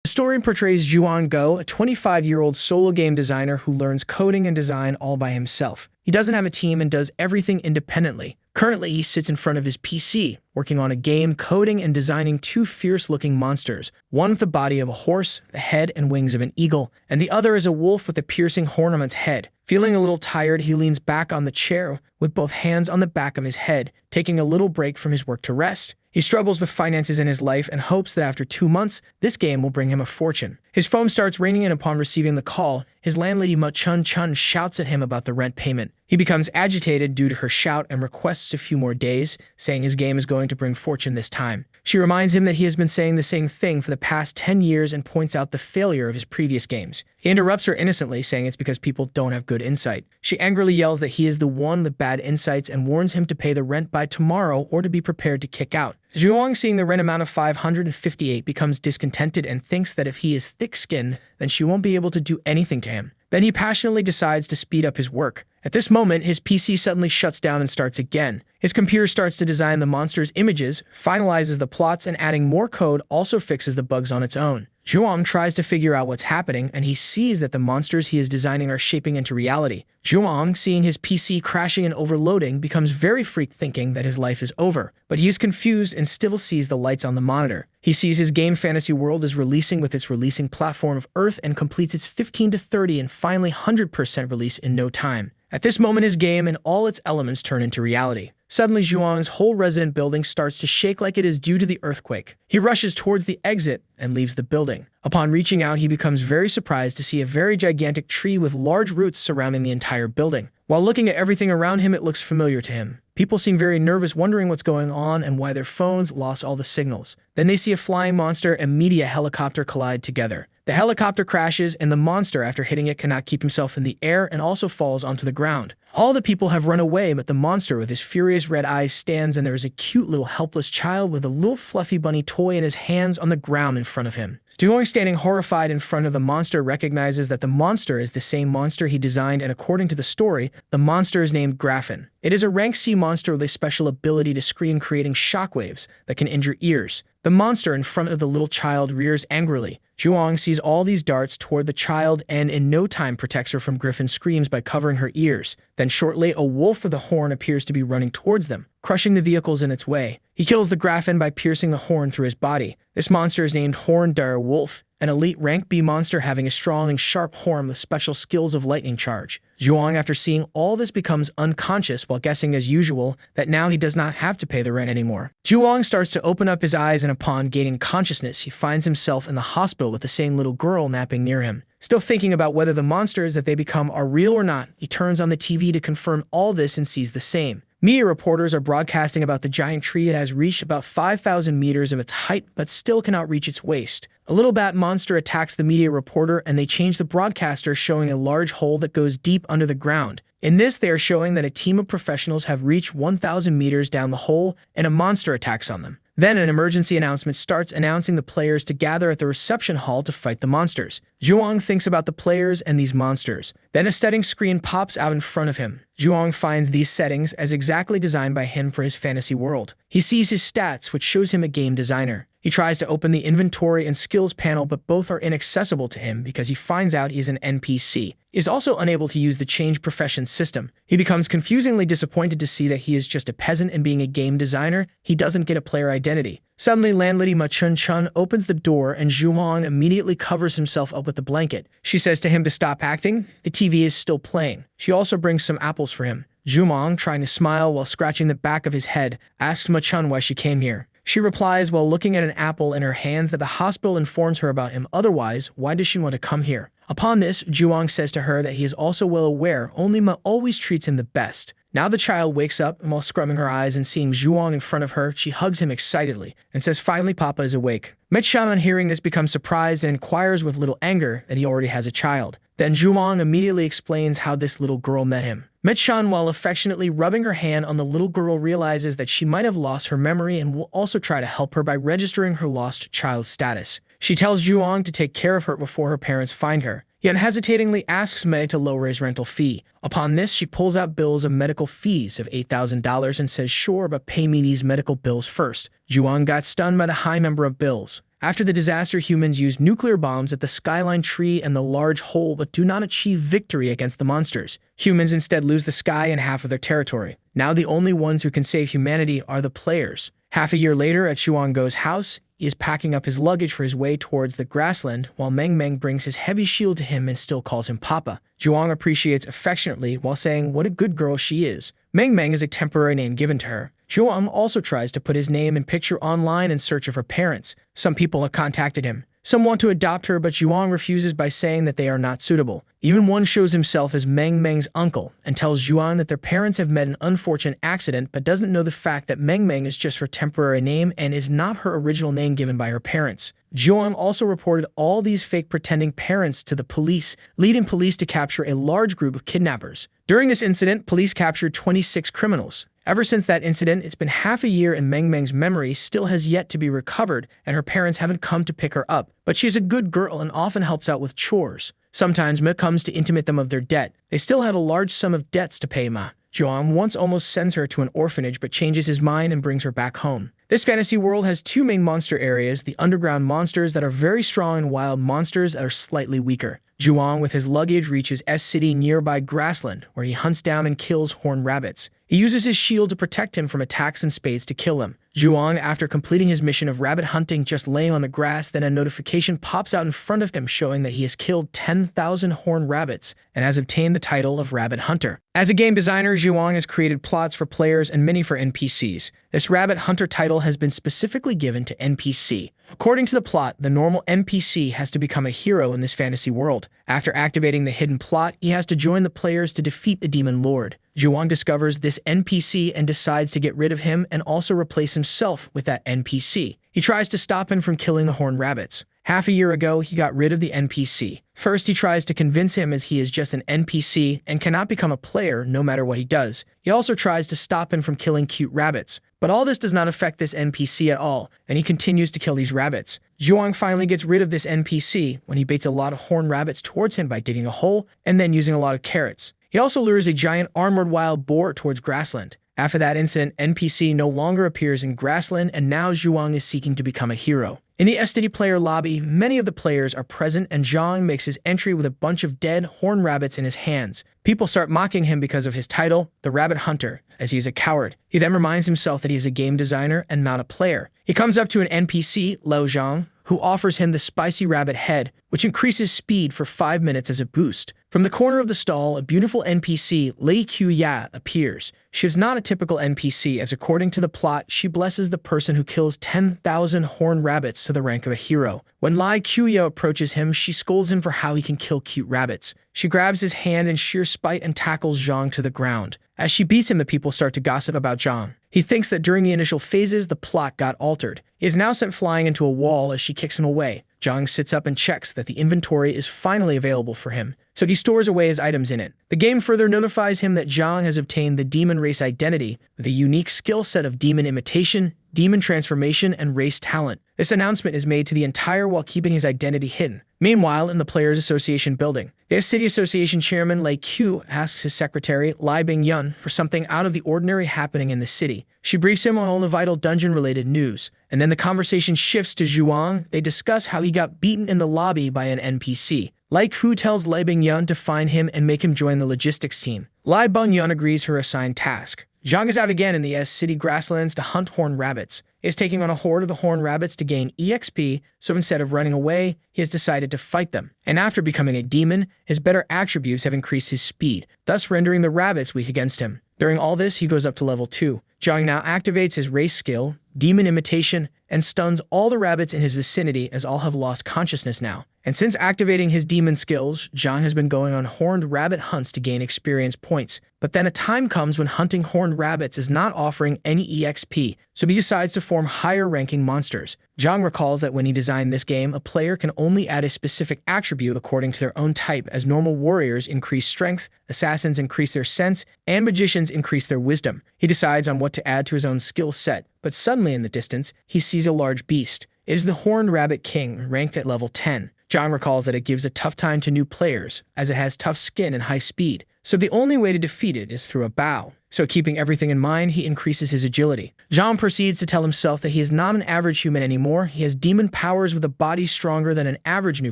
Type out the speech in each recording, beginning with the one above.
The story portrays Juan Go, a 25-year-old solo game designer who learns coding and design all by himself. He doesn't have a team and does everything independently. Currently, he sits in front of his PC, working on a game, coding and designing two fierce-looking monsters, one with the body of a horse, the head and wings of an eagle, and the other is a wolf with a piercing horn on its head. Feeling a little tired, he leans back on the chair with both hands on the back of his head, taking a little break from his work to rest. He struggles with finances in his life and hopes that after 2 months, this game will bring him a fortune. His phone starts ringing, and upon receiving the call, his landlady Ma Chun Chun shouts at him about the rent payment. He becomes agitated due to her shout and requests a few more days, saying his game is going to bring fortune this time. She reminds him that he has been saying the same thing for the past 10 years and points out the failure of his previous games. He interrupts her innocently, saying it's because people don't have good insight. She angrily yells that he is the one with bad insights and warns him to pay the rent by tomorrow or to be prepared to kick out. Zhuang, seeing the rent amount of 558, becomes discontented and thinks that if he is thick-skinned, then she won't be able to do anything to him. Then he passionately decides to speed up his work. At this moment, his PC suddenly shuts down and starts again. His computer starts to design the monster's images, finalizes the plots, and adding more code also fixes the bugs on its own. Zhuang tries to figure out what's happening, and he sees that the monsters he is designing are shaping into reality. Zhuang, seeing his PC crashing and overloading, becomes very freaked, thinking that his life is over. But he is confused and still sees the lights on the monitor. He sees his game Fantasy World is releasing with its releasing platform of Earth and completes its 15 to 30 and finally 100% release in no time. At this moment, his game and all its elements turn into reality. Suddenly, Zhuang's whole resident building starts to shake like it is due to the earthquake. He rushes towards the exit and leaves the building. Upon reaching out, he becomes very surprised to see a very gigantic tree with large roots surrounding the entire building. While looking at everything around him, it looks familiar to him. People seem very nervous, wondering what's going on and why their phones lost all the signals. Then they see a flying monster and media helicopter collide together. The helicopter crashes, and the monster, after hitting it, cannot keep himself in the air and also falls onto the ground. All the people have run away, but the monster with his furious red eyes stands, and there is a cute little helpless child with a little fluffy bunny toy in his hands on the ground in front of him. Zhuang, standing horrified in front of the monster, recognizes that the monster is the same monster he designed, and according to the story, the monster is named Graffin. It is a rank C monster with a special ability to scream, creating shockwaves that can injure ears. The monster in front of the little child rears angrily. Zhuang sees all these darts toward the child and in no time protects her from Griffin's screams by covering her ears. Then shortly, a wolf with a horn appears to be running towards them, crushing the vehicles in its way. He kills the Graffin by piercing the horn through his body. This monster is named Horned Dire Wolf, an elite rank B monster having a strong and sharp horn with special skills of lightning charge. Zhuang, after seeing all this, becomes unconscious while guessing as usual that now he does not have to pay the rent anymore. Zhuang starts to open up his eyes, and upon gaining consciousness, he finds himself in the hospital with the same little girl napping near him. Still thinking about whether the monsters that they become are real or not, he turns on the TV to confirm all this and sees the same. Media reporters are broadcasting about the giant tree. It has reached about 5,000 meters of its height, but still cannot reach its waist. A little bat monster attacks the media reporter, and they change the broadcaster, showing a large hole that goes deep under the ground. In this, they are showing that a team of professionals have reached 1,000 meters down the hole, and a monster attacks on them. Then an emergency announcement starts, announcing the players to gather at the reception hall to fight the monsters. Zhuang thinks about the players and these monsters. Then a setting screen pops out in front of him. Zhuang finds these settings as exactly designed by him for his fantasy world. He sees his stats, which shows him a game designer. He tries to open the inventory and skills panel, but both are inaccessible to him because he finds out he is an NPC. He is also unable to use the change profession system. He becomes confusingly disappointed to see that he is just a peasant, and being a game designer, he doesn't get a player identity. Suddenly, landlady Ma Chun Chun opens the door, and Zhuang immediately covers himself up with the blanket. She says to him to stop acting. The TV is still playing. She also brings some apples for him. Zhuang, trying to smile while scratching the back of his head, asks Ma Chun why she came here. She replies while looking at an apple in her hands that the hospital informs her about him. Otherwise, why does she want to come here? Upon this, Zhuang says to her that he is also well aware only Ma always treats him the best. Now the child wakes up, and while scrubbing her eyes and seeing Zhuang in front of her, she hugs him excitedly and says finally Papa is awake. Ma Chun, on hearing this, becomes surprised and inquires with little anger that he already has a child. Then Zhuang immediately explains how this little girl met him. Ma Chun, while affectionately rubbing her hand on the little girl, realizes that she might have lost her memory and will also try to help her by registering her lost child status. She tells Zhuang to take care of her before her parents find her. He unhesitatingly asks Mei to lower his rental fee. Upon this, she pulls out bills of medical fees of $8,000 and says, sure, but pay me these medical bills first. Zhuang got stunned by the high number of bills. After the disaster, humans use nuclear bombs at the skyline tree and the large hole but do not achieve victory against the monsters. Humans instead lose the sky and half of their territory. Now the only ones who can save humanity are the players. Half a year later, at Zhuang's house, he is packing up his luggage for his way towards the grassland, while Meng Meng brings his heavy shield to him and still calls him Papa. Zhuang appreciates affectionately while saying what a good girl she is. Meng Meng is a temporary name given to her. Zhuang also tries to put his name and picture online in search of her parents. Some people have contacted him. Some want to adopt her, but Zhuang refuses by saying that they are not suitable. Even one shows himself as Meng Meng's uncle and tells Zhuang that their parents have met an unfortunate accident but doesn't know the fact that Meng Meng is just her temporary name and is not her original name given by her parents. Zhuang also reported all these fake pretending parents to the police, leading police to capture a large group of kidnappers. During this incident, police captured 26 criminals. Ever since that incident, it's been half a year and Meng Meng's memory still has yet to be recovered and her parents haven't come to pick her up. But she's a good girl and often helps out with chores. Sometimes Ma comes to intimate them of their debt. They still have a large sum of debts to pay Ma. Zhuang once almost sends her to an orphanage but changes his mind and brings her back home. This fantasy world has two main monster areas, the underground monsters that are very strong and wild monsters that are slightly weaker. Zhuang with his luggage reaches S-City nearby grassland, where he hunts down and kills horned rabbits. He uses his shield to protect him from attacks and spades to kill him. Zhuang, after completing his mission of rabbit hunting just laying on the grass, then a notification pops out in front of him showing that he has killed 10,000 horned rabbits and has obtained the title of Rabbit Hunter. As a game designer, Zhuang has created plots for players and many for NPCs. This Rabbit Hunter title has been specifically given to NPC. According to the plot, the normal NPC has to become a hero in this fantasy world. After activating the hidden plot, he has to join the players to defeat the Demon Lord. Zhuang discovers this NPC and decides to get rid of him and also replace himself with that NPC. He tries to stop him from killing the horned rabbits. Half a year ago, he got rid of the NPC. First, he tries to convince him as he is just an NPC and cannot become a player no matter what he does. He also tries to stop him from killing cute rabbits. But all this does not affect this NPC at all, and he continues to kill these rabbits. Zhuang finally gets rid of this NPC when he baits a lot of horned rabbits towards him by digging a hole and then using a lot of carrots. He also lures a giant armored wild boar towards grassland. After that incident, NPC no longer appears in grassland, and now Zhuang is seeking to become a hero. In the STD player lobby, many of the players are present and Zhuang makes his entry with a bunch of dead horned rabbits in his hands. People start mocking him because of his title, the Rabbit Hunter, as he is a coward. He then reminds himself that he is a game designer and not a player. He comes up to an NPC, Lao Zhang, who offers him the spicy rabbit head, which increases speed for 5 minutes as a boost. From the corner of the stall, a beautiful NPC, Lei Qiuya, appears. She is not a typical NPC, as according to the plot, she blesses the person who kills 10,000 horned rabbits to the rank of a hero. When Lei Qiuya approaches him, she scolds him for how he can kill cute rabbits. She grabs his hand in sheer spite and tackles Zhang to the ground. As she beats him, the people start to gossip about Zhang. He thinks that during the initial phases, the plot got altered. He is now sent flying into a wall as she kicks him away. Zhang sits up and checks that the inventory is finally available for him, so he stores away his items in it. The game further notifies him that Zhang has obtained the demon race identity with a unique skill set of demon imitation, demon transformation, and race talent. This announcement is made to the entire while keeping his identity hidden. Meanwhile, in the Players Association building, the City Association chairman Lei Qiu asks his secretary, Lai Bingyun, for something out of the ordinary happening in the city. She briefs him on all the vital dungeon-related news, and then the conversation shifts to Zhuang. They discuss how he got beaten in the lobby by an NPC. Lai Qiu tells Lai Bingyun to find him and make him join the logistics team. Lai Bingyun agrees her assigned task. Zhang is out again in the S-City grasslands to hunt horned rabbits. He is taking on a horde of the horned rabbits to gain EXP, so instead of running away, he has decided to fight them. And after becoming a demon, his better attributes have increased his speed, thus rendering the rabbits weak against him. During all this, he goes up to level 2. Zhang now activates his race skill, demon imitation, and stuns all the rabbits in his vicinity as all have lost consciousness now. And since activating his demon skills, Zhang has been going on horned rabbit hunts to gain experience points. But then a time comes when hunting horned rabbits is not offering any EXP, so he decides to form higher-ranking monsters. Zhang recalls that when he designed this game, a player can only add a specific attribute according to their own type, as normal warriors increase strength, assassins increase their sense, and magicians increase their wisdom. He decides on what to add to his own skill set, but suddenly in the distance, he sees a large beast. It is the Horned Rabbit King, ranked at level 10. Zhang recalls that it gives a tough time to new players, as it has tough skin and high speed, so the only way to defeat it is through a bow. So keeping everything in mind, he increases his agility. Zhang proceeds to tell himself that he is not an average human anymore. He has demon powers with a body stronger than an average new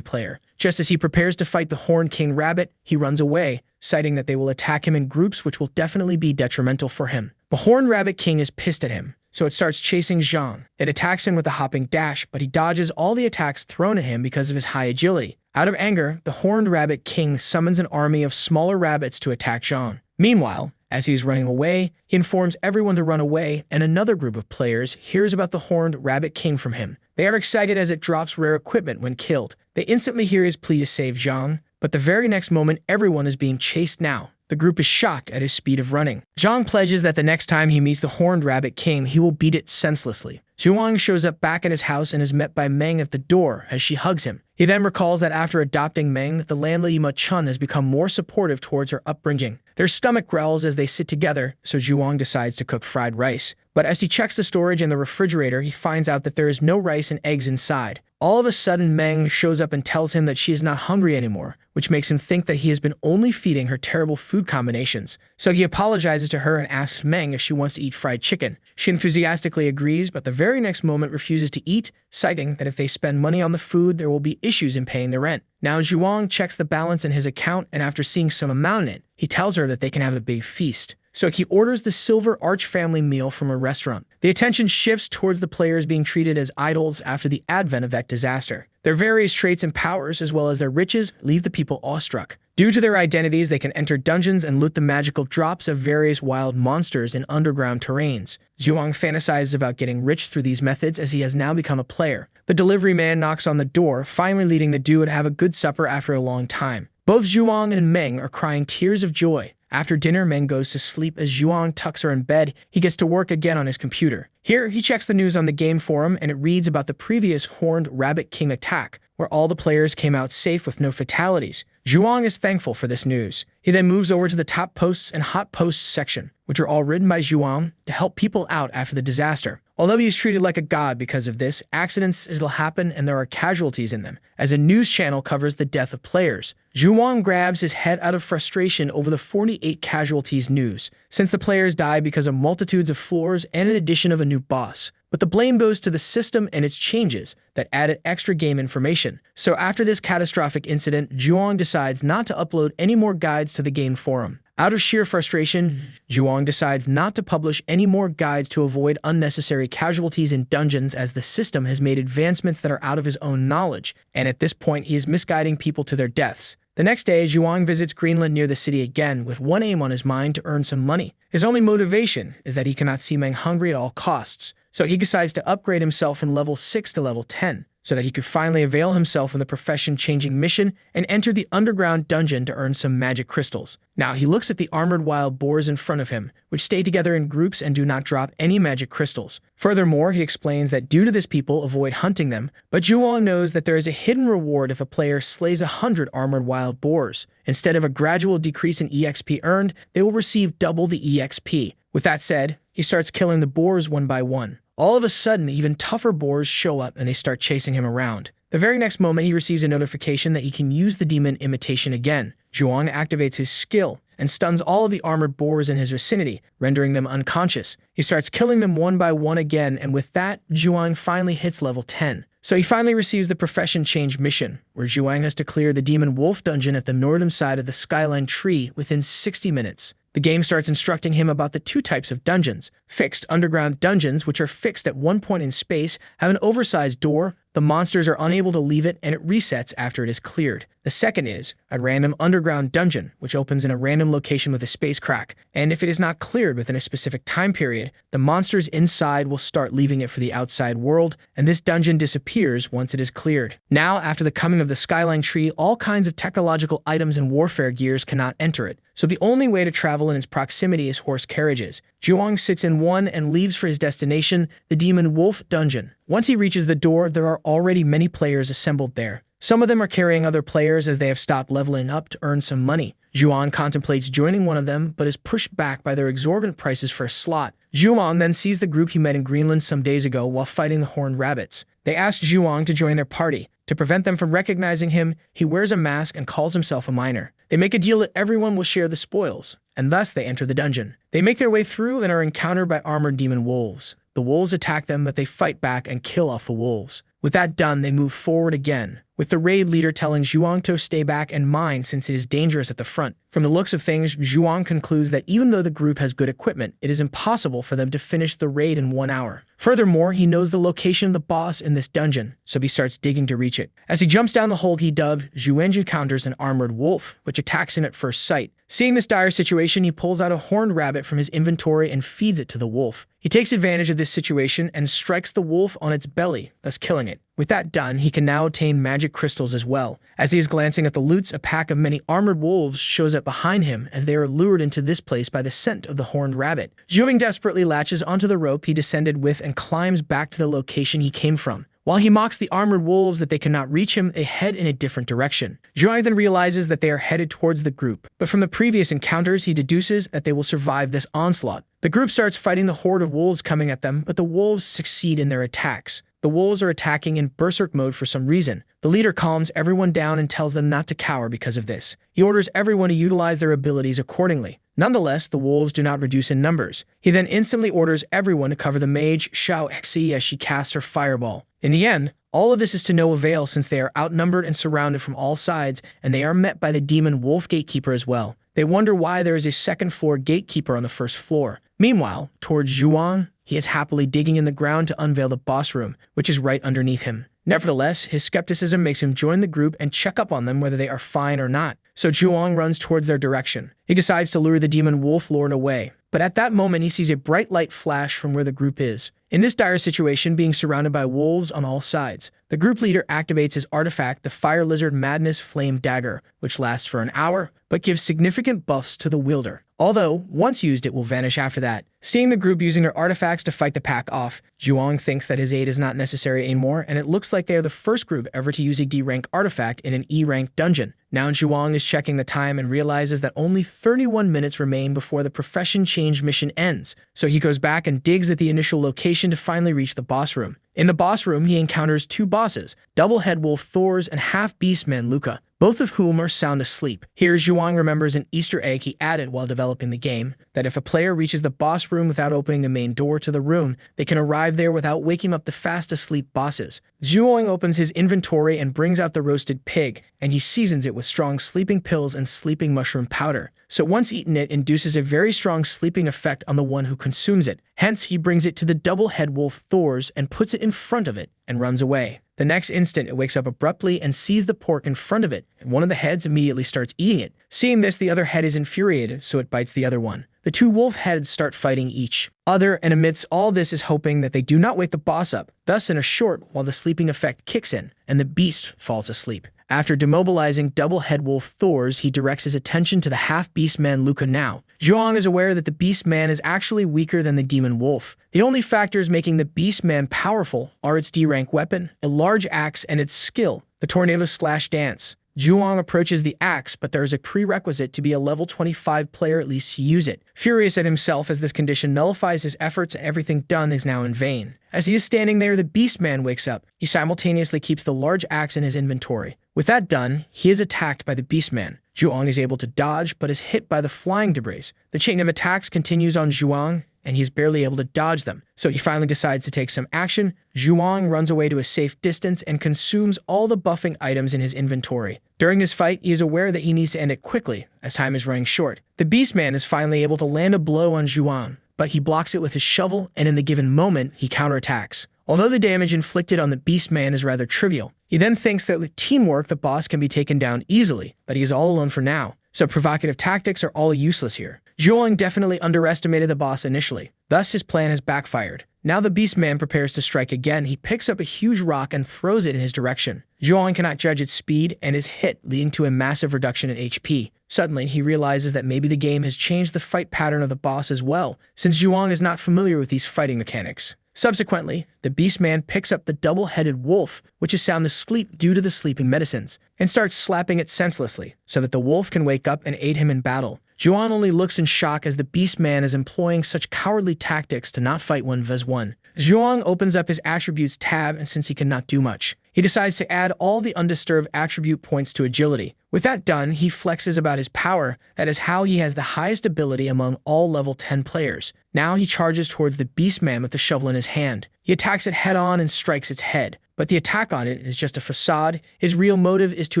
player. Just as he prepares to fight the Horned King Rabbit, he runs away, citing that they will attack him in groups which will definitely be detrimental for him. The Horned Rabbit King is pissed at him, so it starts chasing Zhang. It attacks him with a hopping dash, but he dodges all the attacks thrown at him because of his high agility. Out of anger, the Horned Rabbit King summons an army of smaller rabbits to attack Zhang. Meanwhile, as he is running away, he informs everyone to run away, and another group of players hears about the Horned Rabbit King from him. They are excited as it drops rare equipment when killed. They instantly hear his plea to save Zhang, but the very next moment everyone is being chased now. The group is shocked at his speed of running. Zhang pledges that the next time he meets the Horned Rabbit King, he will beat it senselessly. Zhuang shows up back at his house and is met by Meng at the door as she hugs him. He then recalls that after adopting Meng, the landlady Ma Chun has become more supportive towards her upbringing. Their stomach growls as they sit together, so Zhuang decides to cook fried rice. But as he checks the storage in the refrigerator, he finds out that there is no rice and eggs inside. All of a sudden, Meng shows up and tells him that she is not hungry anymore, which makes him think that he has been only feeding her terrible food combinations. So he apologizes to her and asks Meng if she wants to eat fried chicken. She enthusiastically agrees, but the very next moment refuses to eat, citing that if they spend money on the food, there will be issues in paying the rent. Now Zhuang checks the balance in his account, and after seeing some amount in it, he tells her that they can have a big feast. So he orders the Silver Arch family meal from a restaurant. The attention shifts towards the players being treated as idols after the advent of that disaster. Their various traits and powers, as well as their riches, leave the people awestruck. Due to their identities, they can enter dungeons and loot the magical drops of various wild monsters in underground terrains. Zhuang fantasizes about getting rich through these methods as he has now become a player. The delivery man knocks on the door, finally leading the duo to have a good supper after a long time. Both Zhuang and Meng are crying tears of joy. After dinner, Meng goes to sleep as Zhuang tucks her in bed. He gets to work again on his computer. Here, he checks the news on the game forum, and it reads about the previous Horned Rabbit King attack, where all the players came out safe with no fatalities. Zhuang is thankful for this news. He then moves over to the top posts and hot posts section, which are all written by Zhuang to help people out after the disaster. Although he is treated like a god because of this, accidents will happen and there are casualties in them, as a news channel covers the death of players. Zhuang grabs his head out of frustration over the 48 casualties news, since the players die because of multitudes of floors and an addition of a new boss. But the blame goes to the system and its changes that added extra game information. So after this catastrophic incident, Zhuang decides not to upload any more guides to the game forum. Out of sheer frustration, Zhuang decides not to publish any more guides to avoid unnecessary casualties in dungeons, as the system has made advancements that are out of his own knowledge, and at this point he is misguiding people to their deaths. The next day, Zhuang visits Greenland near the city again with one aim on his mind: to earn some money. His only motivation is that he cannot see Meng hungry at all costs, so he decides to upgrade himself from level 6 to level 10, so that he could finally avail himself of the profession-changing mission and enter the underground dungeon to earn some magic crystals. Now, he looks at the armored wild boars in front of him, which stay together in groups and do not drop any magic crystals. Furthermore, he explains that due to this, people avoid hunting them, but Zhuang knows that there is a hidden reward if a player slays 100 armored wild boars. Instead of a gradual decrease in EXP earned, they will receive double the EXP. With that said, he starts killing the boars one by one. All of a sudden, even tougher boars show up and they start chasing him around. The very next moment, he receives a notification that he can use the demon imitation again. Zhuang activates his skill and stuns all of the armored boars in his vicinity, rendering them unconscious. He starts killing them one by one again, and with that, Zhuang finally hits level 10. So he finally receives the profession change mission, where Zhuang has to clear the demon wolf dungeon at the northern side of the skyline tree within 60 minutes. The game starts instructing him about the two types of dungeons. Fixed underground dungeons, which are fixed at one point in space, have an oversized door. The monsters are unable to leave it, and it resets after it is cleared. The second is a random underground dungeon, which opens in a random location with a space crack, and if it is not cleared within a specific time period, the monsters inside will start leaving it for the outside world, and this dungeon disappears once it is cleared. Now, after the coming of the skyline tree, all kinds of technological items and warfare gears cannot enter it, so the only way to travel in its proximity is horse carriages. Zhuang sits in one and leaves for his destination, the Demon Wolf Dungeon. Once he reaches the door, there are already many players assembled there. Some of them are carrying other players as they have stopped leveling up to earn some money. Zhuang contemplates joining one of them, but is pushed back by their exorbitant prices for a slot. Zhuang then sees the group he met in Greenland some days ago while fighting the Horned Rabbits. They ask Zhuang to join their party. To prevent them from recognizing him, he wears a mask and calls himself a miner. They make a deal that everyone will share the spoils, and thus they enter the dungeon. They make their way through and are encountered by armored demon wolves. The wolves attack them, but they fight back and kill off the wolves. With that done, they move forward again, with the raid leader telling Zhuang to stay back and mine since it is dangerous at the front. From the looks of things, Zhuang concludes that even though the group has good equipment, it is impossible for them to finish the raid in 1 hour. Furthermore, he knows the location of the boss in this dungeon, so he starts digging to reach it. As he jumps down the hole he dubbed, Zhuang encounters an armored wolf, which attacks him at first sight. Seeing this dire situation, he pulls out a horned rabbit from his inventory and feeds it to the wolf. He takes advantage of this situation and strikes the wolf on its belly, thus killing it. With that done, he can now obtain magic crystals as well. As he is glancing at the loots, a pack of many armored wolves shows up behind him as they are lured into this place by the scent of the horned rabbit. Zhuang desperately latches onto the rope he descended with and climbs back to the location he came from. While he mocks the armored wolves that they cannot reach him, they head in a different direction. Zhuang then realizes that they are headed towards the group, but from the previous encounters, he deduces that they will survive this onslaught. The group starts fighting the horde of wolves coming at them, but the wolves succeed in their attacks. The wolves are attacking in berserk mode for some reason. The leader calms everyone down and tells them not to cower because of this. He orders everyone to utilize their abilities accordingly. Nonetheless, the wolves do not reduce in numbers. He then instantly orders everyone to cover the mage Xiao Xi as she casts her fireball. In the end, all of this is to no avail since they are outnumbered and surrounded from all sides, and they are met by the demon wolf gatekeeper as well. They wonder why there is a second-floor gatekeeper on the first floor. Meanwhile, towards Zhuang, he is happily digging in the ground to unveil the boss room, which is right underneath him. Nevertheless, his skepticism makes him join the group and check up on them whether they are fine or not. So Zhuang runs towards their direction. He decides to lure the demon wolf lord away. But at that moment, he sees a bright light flash from where the group is. In this dire situation, being surrounded by wolves on all sides, the group leader activates his artifact, the Fire Lizard Madness Flame Dagger, which lasts for an hour, but gives significant buffs to the wielder. Although, once used, it will vanish after that. Seeing the group using their artifacts to fight the pack off, Zhuang thinks that his aid is not necessary anymore, and it looks like they are the first group ever to use a D-rank artifact in an E-rank dungeon. Now Zhuang is checking the time and realizes that only 31 minutes remain before the profession change mission ends, so he goes back and digs at the initial location to finally reach the boss room. In the boss room, he encounters two bosses, Double Head Wolf Thors and Half-Beastman Luca, both of whom are sound asleep. Here, Zhuang remembers an Easter egg he added while developing the game, that if a player reaches the boss room without opening the main door to the room, they can arrive there without waking up the fast-asleep bosses. Zhuang opens his inventory and brings out the roasted pig, and he seasons it with strong sleeping pills and sleeping mushroom powder. So once eaten, it induces a very strong sleeping effect on the one who consumes it. Hence, he brings it to the Double Head Wolf Thors and puts it in front of it and runs away. The next instant, it wakes up abruptly and sees the pork in front of it, and one of the heads immediately starts eating it. Seeing this, the other head is infuriated, so it bites the other one. The two wolf heads start fighting each other, and amidst all this is hoping that they do not wake the boss up, thus in a short while the sleeping effect kicks in, and the beast falls asleep. After demobilizing Double Head Wolf Thors, he directs his attention to the Half-Beast Man Luca now. Zhuang is aware that the Beast Man is actually weaker than the Demon Wolf. The only factors making the Beast Man powerful are its D-rank weapon, a large axe, and its skill, the Tornado Slash Dance. Zhuang approaches the axe, but there is a prerequisite to be a level 25 player at least to use it. Furious at himself as this condition nullifies his efforts and everything done is now in vain. As he is standing there, the Beast Man wakes up. He simultaneously keeps the large axe in his inventory. With that done, he is attacked by the Beast Man. Zhuang is able to dodge, but is hit by the flying debris. The chain of attacks continues on Zhuang, and he is barely able to dodge them. So he finally decides to take some action. Zhuang runs away to a safe distance and consumes all the buffing items in his inventory. During this fight, he is aware that he needs to end it quickly, as time is running short. The Beastman is finally able to land a blow on Zhuang, but he blocks it with his shovel, and in the given moment, he counterattacks. Although the damage inflicted on the Beastman is rather trivial, he then thinks that with teamwork, the boss can be taken down easily, but he is all alone for now, so provocative tactics are all useless here. Zhuang definitely underestimated the boss initially, thus his plan has backfired. Now the Beastman prepares to strike again. He picks up a huge rock and throws it in his direction. Zhuang cannot judge its speed and is hit, leading to a massive reduction in HP. Suddenly, he realizes that maybe the game has changed the fight pattern of the boss as well, since Zhuang is not familiar with these fighting mechanics. Subsequently, the Beastman picks up the double-headed wolf, which is sound asleep due to the sleeping medicines, and starts slapping it senselessly, so that the wolf can wake up and aid him in battle. Zhuang only looks in shock as the Beastman is employing such cowardly tactics to not fight 1v1. Zhuang opens up his attributes tab, and since he cannot do much, He decides to add all the undisturbed attribute points to agility. With that done, he flexes about his power. That is how he has the highest ability among all level 10 players. Now he charges towards the Beastman with the shovel in his hand. He attacks it head-on and strikes its head. But the attack on it is just a facade. His real motive is to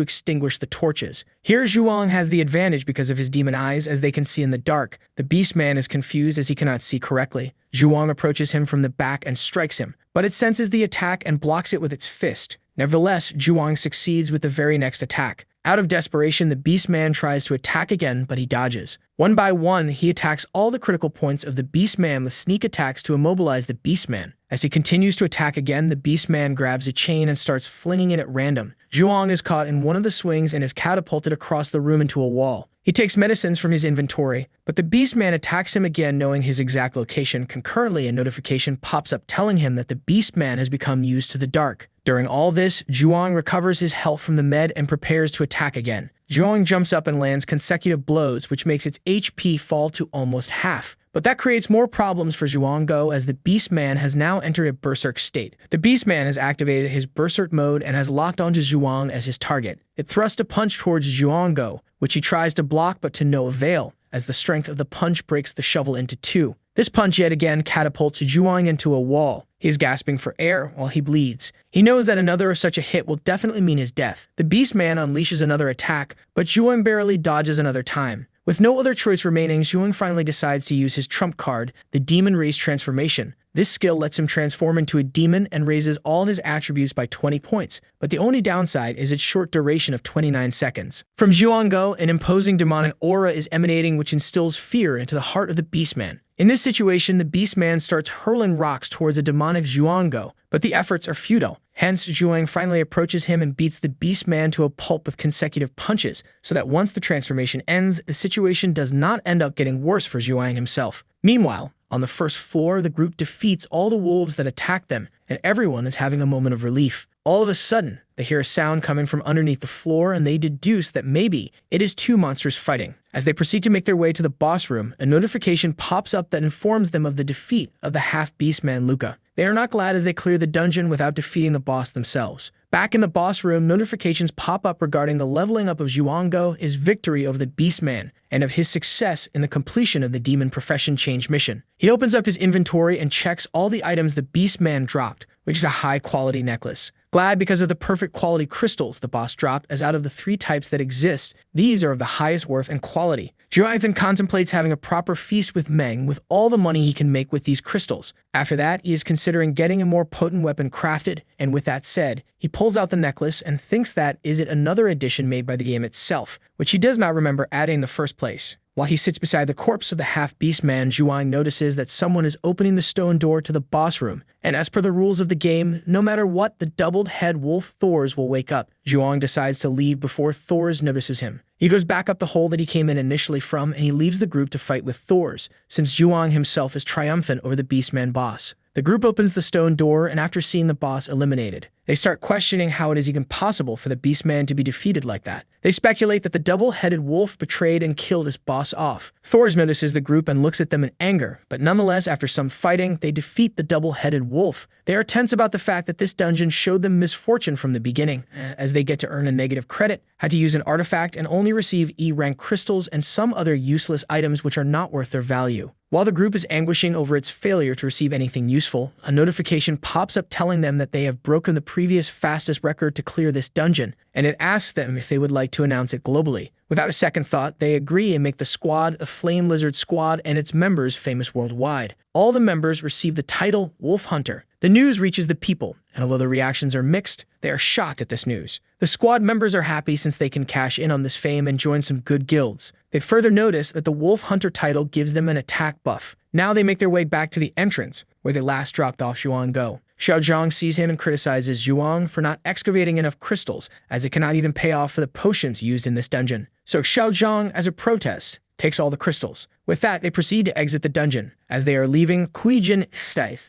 extinguish the torches. Here, Zhuang has the advantage because of his demon eyes, as they can see in the dark. The Beastman is confused as he cannot see correctly. Zhuang approaches him from the back and strikes him, but it senses the attack and blocks it with its fist. Nevertheless, Zhuang succeeds with the very next attack. Out of desperation, the Beastman tries to attack again, but he dodges. One by one, he attacks all the critical points of the Beastman with sneak attacks to immobilize the Beastman. As he continues to attack again, the Beastman grabs a chain and starts flinging it at random. Zhuang is caught in one of the swings and is catapulted across the room into a wall. He takes medicines from his inventory, but the Beastman attacks him again, knowing his exact location. Concurrently, a notification pops up telling him that the Beastman has become used to the dark. During all this, Zhuang recovers his health from the med and prepares to attack again. Zhuang jumps up and lands consecutive blows, which makes its HP fall to almost half. But that creates more problems for Zhuang, as the Beastman has now entered a berserk state. The Beastman has activated his berserk mode and has locked onto Zhuang as his target. It thrusts a punch towards Zhuang, which he tries to block but to no avail, as the strength of the punch breaks the shovel into two. This punch yet again catapults Zhuang into a wall. He is gasping for air while he bleeds. He knows that another of such a hit will definitely mean his death. The Beastman unleashes another attack, but Zhuang barely dodges another time. With no other choice remaining, Zhuang finally decides to use his trump card, the Demon Race Transformation. This skill lets him transform into a demon and raises all his attributes by 20 points, but the only downside is its short duration of 29 seconds. From Zhuang, an imposing demonic aura is emanating, which instills fear into the heart of the Beastman. In this situation, the Beastman starts hurling rocks towards a demonic Zhuang, but the efforts are futile. Hence, Zhuang finally approaches him and beats the Beastman to a pulp with consecutive punches, so that once the transformation ends, the situation does not end up getting worse for Zhuang himself. Meanwhile, on the first floor, the group defeats all the wolves that attack them, and everyone is having a moment of relief. All of a sudden, they hear a sound coming from underneath the floor, and they deduce that maybe it is two monsters fighting. As they proceed to make their way to the boss room, a notification pops up that informs them of the defeat of the half-beastman Luca. They are not glad as they clear the dungeon without defeating the boss themselves. Back in the boss room, notifications pop up regarding the leveling up of Zhuang, his victory over the Beastman, and of his success in the completion of the Demon Profession Change mission. He opens up his inventory and checks all the items the Beastman dropped, which is a high-quality necklace. Glad because of the perfect quality crystals the boss dropped, as out of the 3 types that exist, these are of the highest worth and quality. Zhuang then contemplates having a proper feast with Meng with all the money he can make with these crystals. After that, he is considering getting a more potent weapon crafted, and with that said, he pulls out the necklace and thinks that is it another addition made by the game itself, which he does not remember adding in the first place. While he sits beside the corpse of the half-beastman, Zhuang notices that someone is opening the stone door to the boss room, and as per the rules of the game, no matter what, the doubled-head wolf Thors will wake up. Zhuang decides to leave before Thors notices him. He goes back up the hole that he came in initially from, and he leaves the group to fight with Thors, since Zhuang himself is triumphant over the beastman boss. The group opens the stone door, and after seeing the boss eliminated, they start questioning how it is even possible for the Beastman to be defeated like that. They speculate that the double-headed wolf betrayed and killed his boss off. Thors notices the group and looks at them in anger, but nonetheless, after some fighting, they defeat the double-headed wolf. They are tense about the fact that this dungeon showed them misfortune from the beginning, as they get to earn a negative credit, had to use an artifact, and only receive E-rank crystals and some other useless items which are not worth their value. While the group is anguishing over its failure to receive anything useful, a notification pops up telling them that they have broken the previous fastest record to clear this dungeon, and it asks them if they would like to announce it globally. Without a second thought, they agree and make the squad the Flame Lizard Squad and its members famous worldwide. All the members receive the title Wolf Hunter. The news reaches the people, and although the reactions are mixed, they are shocked at this news. The squad members are happy since they can cash in on this fame and join some good guilds. They further notice that the Wolf Hunter title gives them an attack buff. Now they make their way back to the entrance, where they last dropped off Zhuang. Xiao Zhang sees him and criticizes Zhuang for not excavating enough crystals, as it cannot even pay off for the potions used in this dungeon. So Xiao Zhang, as a protest, takes all the crystals. With that, they proceed to exit the dungeon. As they are leaving, Kuijin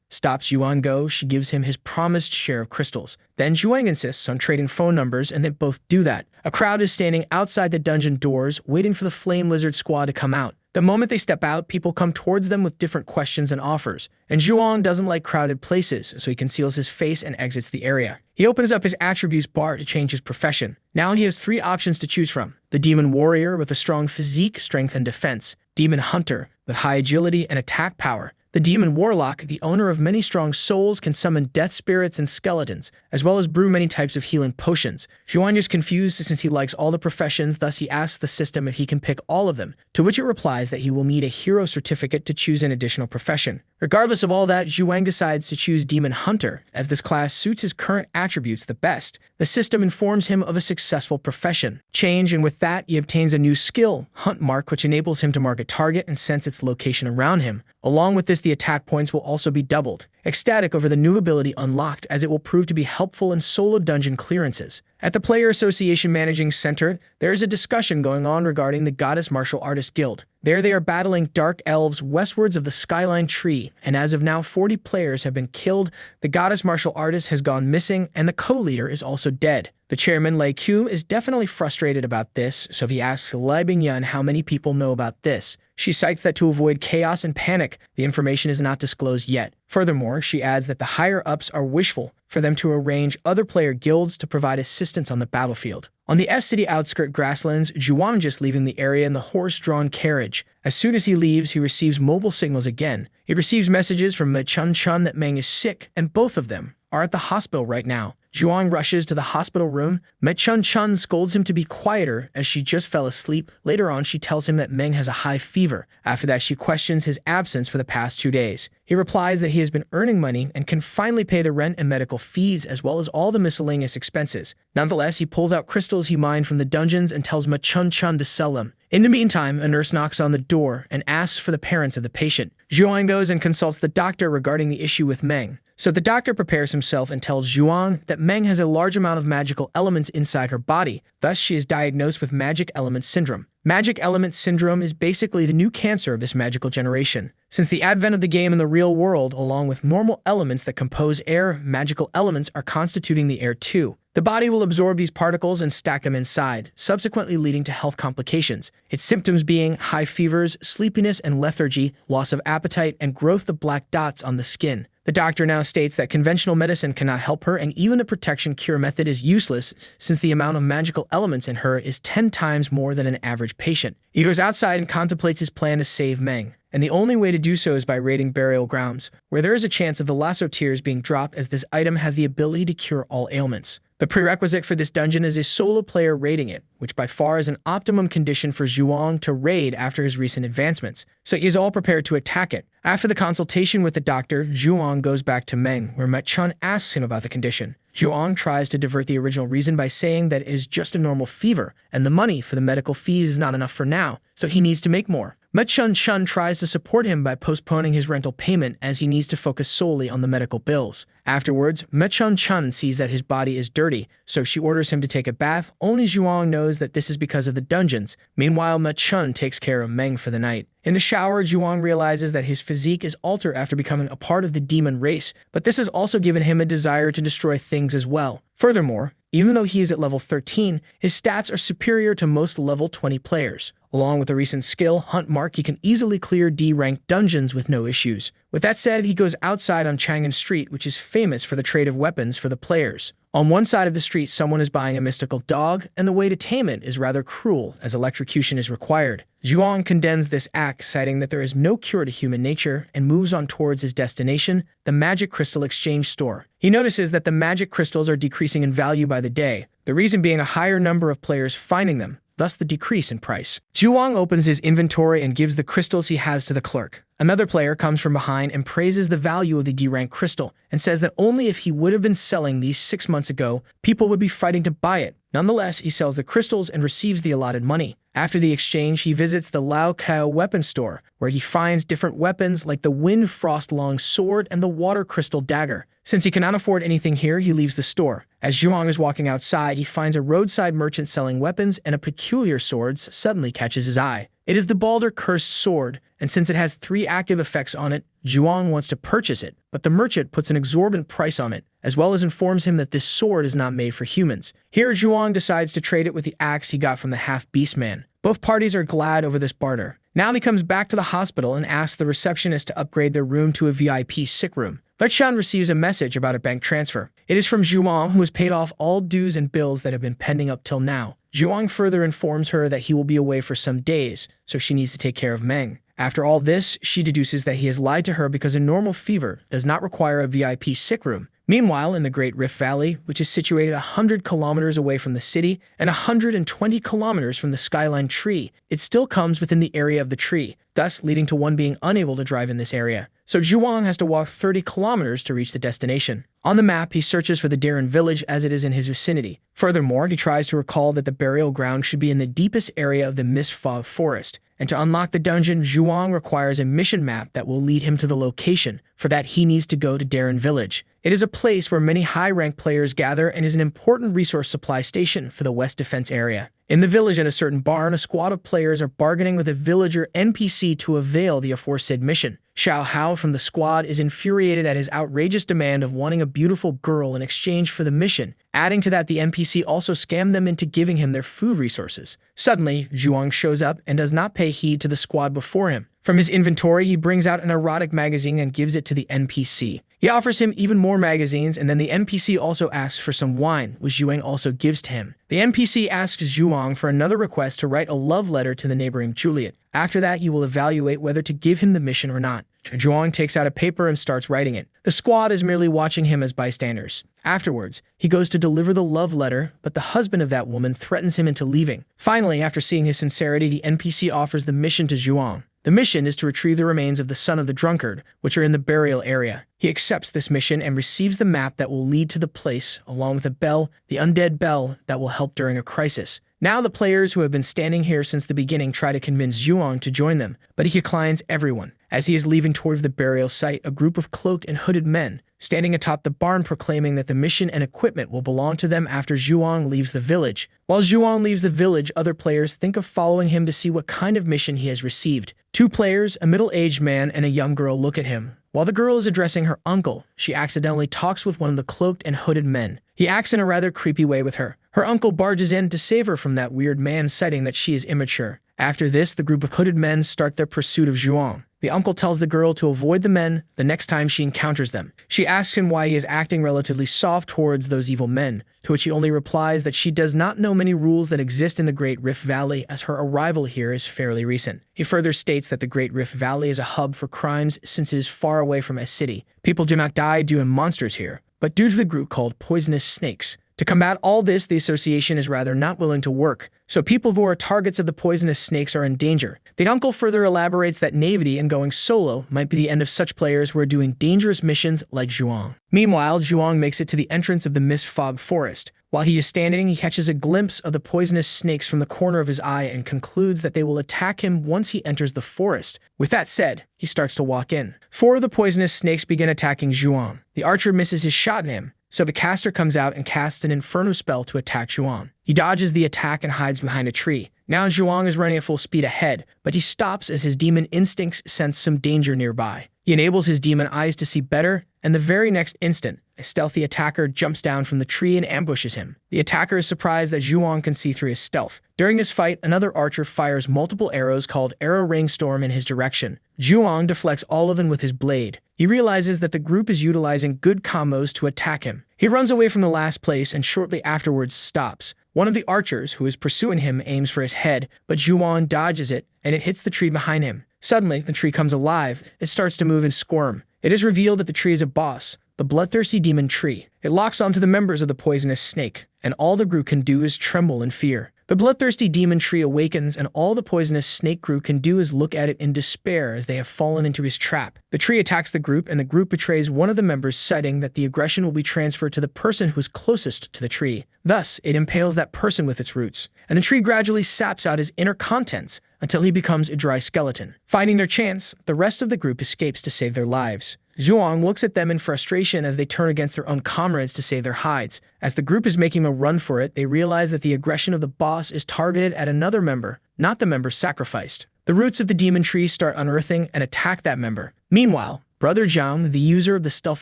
stops Zhuang. She gives him his promised share of crystals. Then Zhuang insists on trading phone numbers, and they both do that. A crowd is standing outside the dungeon doors, waiting for the Flame Lizard Squad to come out. The moment they step out, people come towards them with different questions and offers, and Zhuang doesn't like crowded places, so he conceals his face and exits the area. He opens up his attributes bar to change his profession. Now he has 3 options to choose from: the Demon Warrior with a strong physique, strength, and defense, Demon Hunter with high agility and attack power, the Demon Warlock, the owner of many strong souls, can summon death spirits and skeletons, as well as brew many types of healing potions. Zhuang is confused since he likes all the professions, thus he asks the system if he can pick all of them, to which it replies that he will need a hero certificate to choose an additional profession. Regardless of all that, Zhuang decides to choose Demon Hunter, as this class suits his current attributes the best. The system informs him of a successful profession change, and with that, he obtains a new skill, Hunt Mark, which enables him to mark a target and sense its location around him. Along with this, the attack points will also be doubled. Ecstatic over the new ability unlocked, as it will prove to be helpful in solo dungeon clearances. At the Player Association Managing Center, there is a discussion going on regarding the Goddess Martial Artist Guild. There they are battling dark elves westwards of the Skyline Tree, and as of now 40 players have been killed, the Goddess Martial Artist has gone missing, and the co-leader is also dead. The chairman, Lei Q, is definitely frustrated about this, so he asks Lai Bingyun how many people know about this. She cites that to avoid chaos and panic, the information is not disclosed yet. Furthermore, she adds that the higher-ups are wishful for them to arrange other player guilds to provide assistance on the battlefield. On the S-City outskirt grasslands, Zhuang just leaving the area in the horse-drawn carriage. As soon as he leaves, he receives mobile signals again. He receives messages from Ma Chun that Meng is sick, and both of them are at the hospital right now. Zhuang rushes to the hospital room. Ma Chun scolds him to be quieter as she just fell asleep. Later on, she tells him that Meng has a high fever. After that, she questions his absence for the past 2 days. He replies that he has been earning money and can finally pay the rent and medical fees as well as all the miscellaneous expenses. Nonetheless, he pulls out crystals he mined from the dungeons and tells Ma Chun to sell them. In the meantime, a nurse knocks on the door and asks for the parents of the patient. Zhuang goes and consults the doctor regarding the issue with Meng. So the doctor prepares himself and tells Zhuang that Meng has a large amount of magical elements inside her body. Thus, she is diagnosed with Magic Element Syndrome. Magic Element Syndrome is basically the new cancer of this magical generation. Since the advent of the game in the real world, along with normal elements that compose air, magical elements are constituting the air too. The body will absorb these particles and stack them inside, subsequently leading to health complications. Its symptoms being high fevers, sleepiness and lethargy, loss of appetite, and growth of black dots on the skin. The doctor now states that conventional medicine cannot help her, and even a protection cure method is useless since the amount of magical elements in her is 10 times more than an average patient. He goes outside and contemplates his plan to save Meng, and the only way to do so is by raiding burial grounds, where there is a chance of the lasso tears being dropped, as this item has the ability to cure all ailments. The prerequisite for this dungeon is a solo player raiding it, which by far is an optimum condition for Zhuang to raid after his recent advancements, so he is all prepared to attack it. After the consultation with the doctor, Zhuang goes back to Meng, where Ma Chun asks him about the condition. Zhuang tries to divert the original reason by saying that it is just a normal fever, and the money for the medical fees is not enough for now, so he needs to make more. Ma Chun tries to support him by postponing his rental payment as he needs to focus solely on the medical bills. Afterwards, Ma Chun sees that his body is dirty, so she orders him to take a bath. Only Zhuang knows that this is because of the dungeons. Meanwhile, Ma Chun takes care of Meng for the night. In the shower, Zhuang realizes that his physique is altered after becoming a part of the demon race, but this has also given him a desire to destroy things as well. Furthermore, even though he is at level 13, his stats are superior to most level 20 players. Along with a recent skill, Hunt Mark, he can easily clear D-ranked dungeons with no issues. With that said, he goes outside on Chang'an Street, which is famous for the trade of weapons for the players. On one side of the street, someone is buying a mystical dog, and the way to tame it is rather cruel, as electrocution is required. Zhuang condemns this act, citing that there is no cure to human nature, and moves on towards his destination, the Magic Crystal Exchange Store. He notices that the magic crystals are decreasing in value by the day, the reason being a higher number of players finding them, thus the decrease in price. Zhuang opens his inventory and gives the crystals he has to the clerk. Another player comes from behind and praises the value of the D-rank crystal, and says that only if he would have been selling these 6 months ago, people would be fighting to buy it. Nonetheless, he sells the crystals and receives the allotted money. After the exchange, he visits the Lao Kao weapon store, where he finds different weapons like the Wind Frost long sword and the Water Crystal dagger. Since he cannot afford anything here, he leaves the store. As Zhuang is walking outside, he finds a roadside merchant selling weapons, and a peculiar sword suddenly catches his eye. It is the Balder Cursed Sword, and since it has 3 active effects on it, Zhuang wants to purchase it, but the merchant puts an exorbitant price on it, as well as informs him that this sword is not made for humans. Here, Zhuang decides to trade it with the axe he got from the half-beast man. Both parties are glad over this barter, Now he comes back to the hospital and asks the receptionist to upgrade their room to a VIP sick room. Lechan receives a message about a bank transfer. It is from Zhuang, who has paid off all dues and bills that have been pending up till now. Zhuang further informs her that he will be away for some days, so she needs to take care of Meng. After all this, she deduces that he has lied to her because a normal fever does not require a VIP sick room. Meanwhile, in the Great Rift Valley, which is situated 100 kilometers away from the city and 120 kilometers from the skyline tree, it still comes within the area of the tree, thus leading to one being unable to drive in this area. So Zhuang has to walk 30 kilometers to reach the destination. On the map, he searches for the Darren village as it is in his vicinity. Furthermore, he tries to recall that the burial ground should be in the deepest area of the Mist Fog Forest. And to unlock the dungeon, Zhuang requires a mission map that will lead him to the location. For that, he needs to go to Darren Village. It is a place where many high-ranked players gather and is an important resource supply station for the West Defense area. In the village at a certain barn, a squad of players are bargaining with a villager NPC to avail the aforesaid mission. Xiao Hao from the squad is infuriated at his outrageous demand of wanting a beautiful girl in exchange for the mission. Adding to that, the NPC also scammed them into giving him their food resources. Suddenly, Zhuang shows up and does not pay heed to the squad before him. From his inventory, he brings out an erotic magazine and gives it to the NPC. He offers him even more magazines, and then the NPC also asks for some wine, which Zhuang also gives to him. The NPC asks Zhuang for another request to write a love letter to the neighboring Juliet. After that, he will evaluate whether to give him the mission or not. Zhuang takes out a paper and starts writing it. The squad is merely watching him as bystanders. Afterwards, he goes to deliver the love letter, but the husband of that woman threatens him into leaving. Finally, after seeing his sincerity, the NPC offers the mission to Zhuang. The mission is to retrieve the remains of the son of the drunkard, which are in the burial area. He accepts this mission and receives the map that will lead to the place, along with a bell, the undead bell, that will help during a crisis. Now the players who have been standing here since the beginning try to convince Zhuang to join them, but he declines everyone. As he is leaving towards the burial site, a group of cloaked and hooded men, standing atop the barn proclaiming that the mission and equipment will belong to them after Zhuang leaves the village. While Zhuang leaves the village, other players think of following him to see what kind of mission he has received. Two players, a middle-aged man and a young girl, look at him. While the girl is addressing her uncle, she accidentally talks with one of the cloaked and hooded men. He acts in a rather creepy way with her. Her uncle barges in to save her from that weird man, citing that she is immature. After this, the group of hooded men start their pursuit of Zhuang. The uncle tells the girl to avoid the men the next time she encounters them. She asks him why he is acting relatively soft towards those evil men, to which he only replies that she does not know many rules that exist in the Great Rift Valley, as her arrival here is fairly recent. He further states that the Great Rift Valley is a hub for crimes since it is far away from a city. People do not die due to monsters here, but due to the group called Poisonous Snakes. To combat all this, the association is rather not willing to work, so people who are targets of the poisonous snakes are in danger. The uncle further elaborates that naivety and going solo might be the end of such players who are doing dangerous missions like Zhuang. Meanwhile, Zhuang makes it to the entrance of the Mist Fog Forest. While he is standing, he catches a glimpse of the poisonous snakes from the corner of his eye and concludes that they will attack him once he enters the forest. With that said, he starts to walk in. Four of the poisonous snakes begin attacking Zhuang. The archer misses his shot at him, so the caster comes out and casts an inferno spell to attack Zhuang. He dodges the attack and hides behind a tree. Now Zhuang is running at full speed ahead, but he stops as his demon instincts sense some danger nearby. He enables his demon eyes to see better, and the very next instant, a stealthy attacker jumps down from the tree and ambushes him. The attacker is surprised that Zhuang can see through his stealth. During this fight, another archer fires multiple arrows called Arrow Rainstorm in his direction. Zhuang deflects all of them with his blade. He realizes that the group is utilizing good combos to attack him. He runs away from the last place and shortly afterwards stops. One of the archers who is pursuing him aims for his head, but Zhuang dodges it and it hits the tree behind him. Suddenly, the tree comes alive. It starts to move and squirm. It is revealed that the tree is a boss, the bloodthirsty demon tree. It locks onto the members of the poisonous snake, and all the group can do is tremble in fear. The bloodthirsty demon tree awakens, and all the poisonous snake group can do is look at it in despair as they have fallen into his trap. The tree attacks the group, and the group betrays one of the members, citing that the aggression will be transferred to the person who is closest to the tree. Thus, it impales that person with its roots, and the tree gradually saps out his inner contents until he becomes a dry skeleton. Finding their chance, the rest of the group escapes to save their lives. Zhuang looks at them in frustration as they turn against their own comrades to save their hides. As the group is making a run for it, they realize that the aggression of the boss is targeted at another member, not the member sacrificed. The roots of the demon tree start unearthing and attack that member. Meanwhile, Brother Zhang, the user of the stealth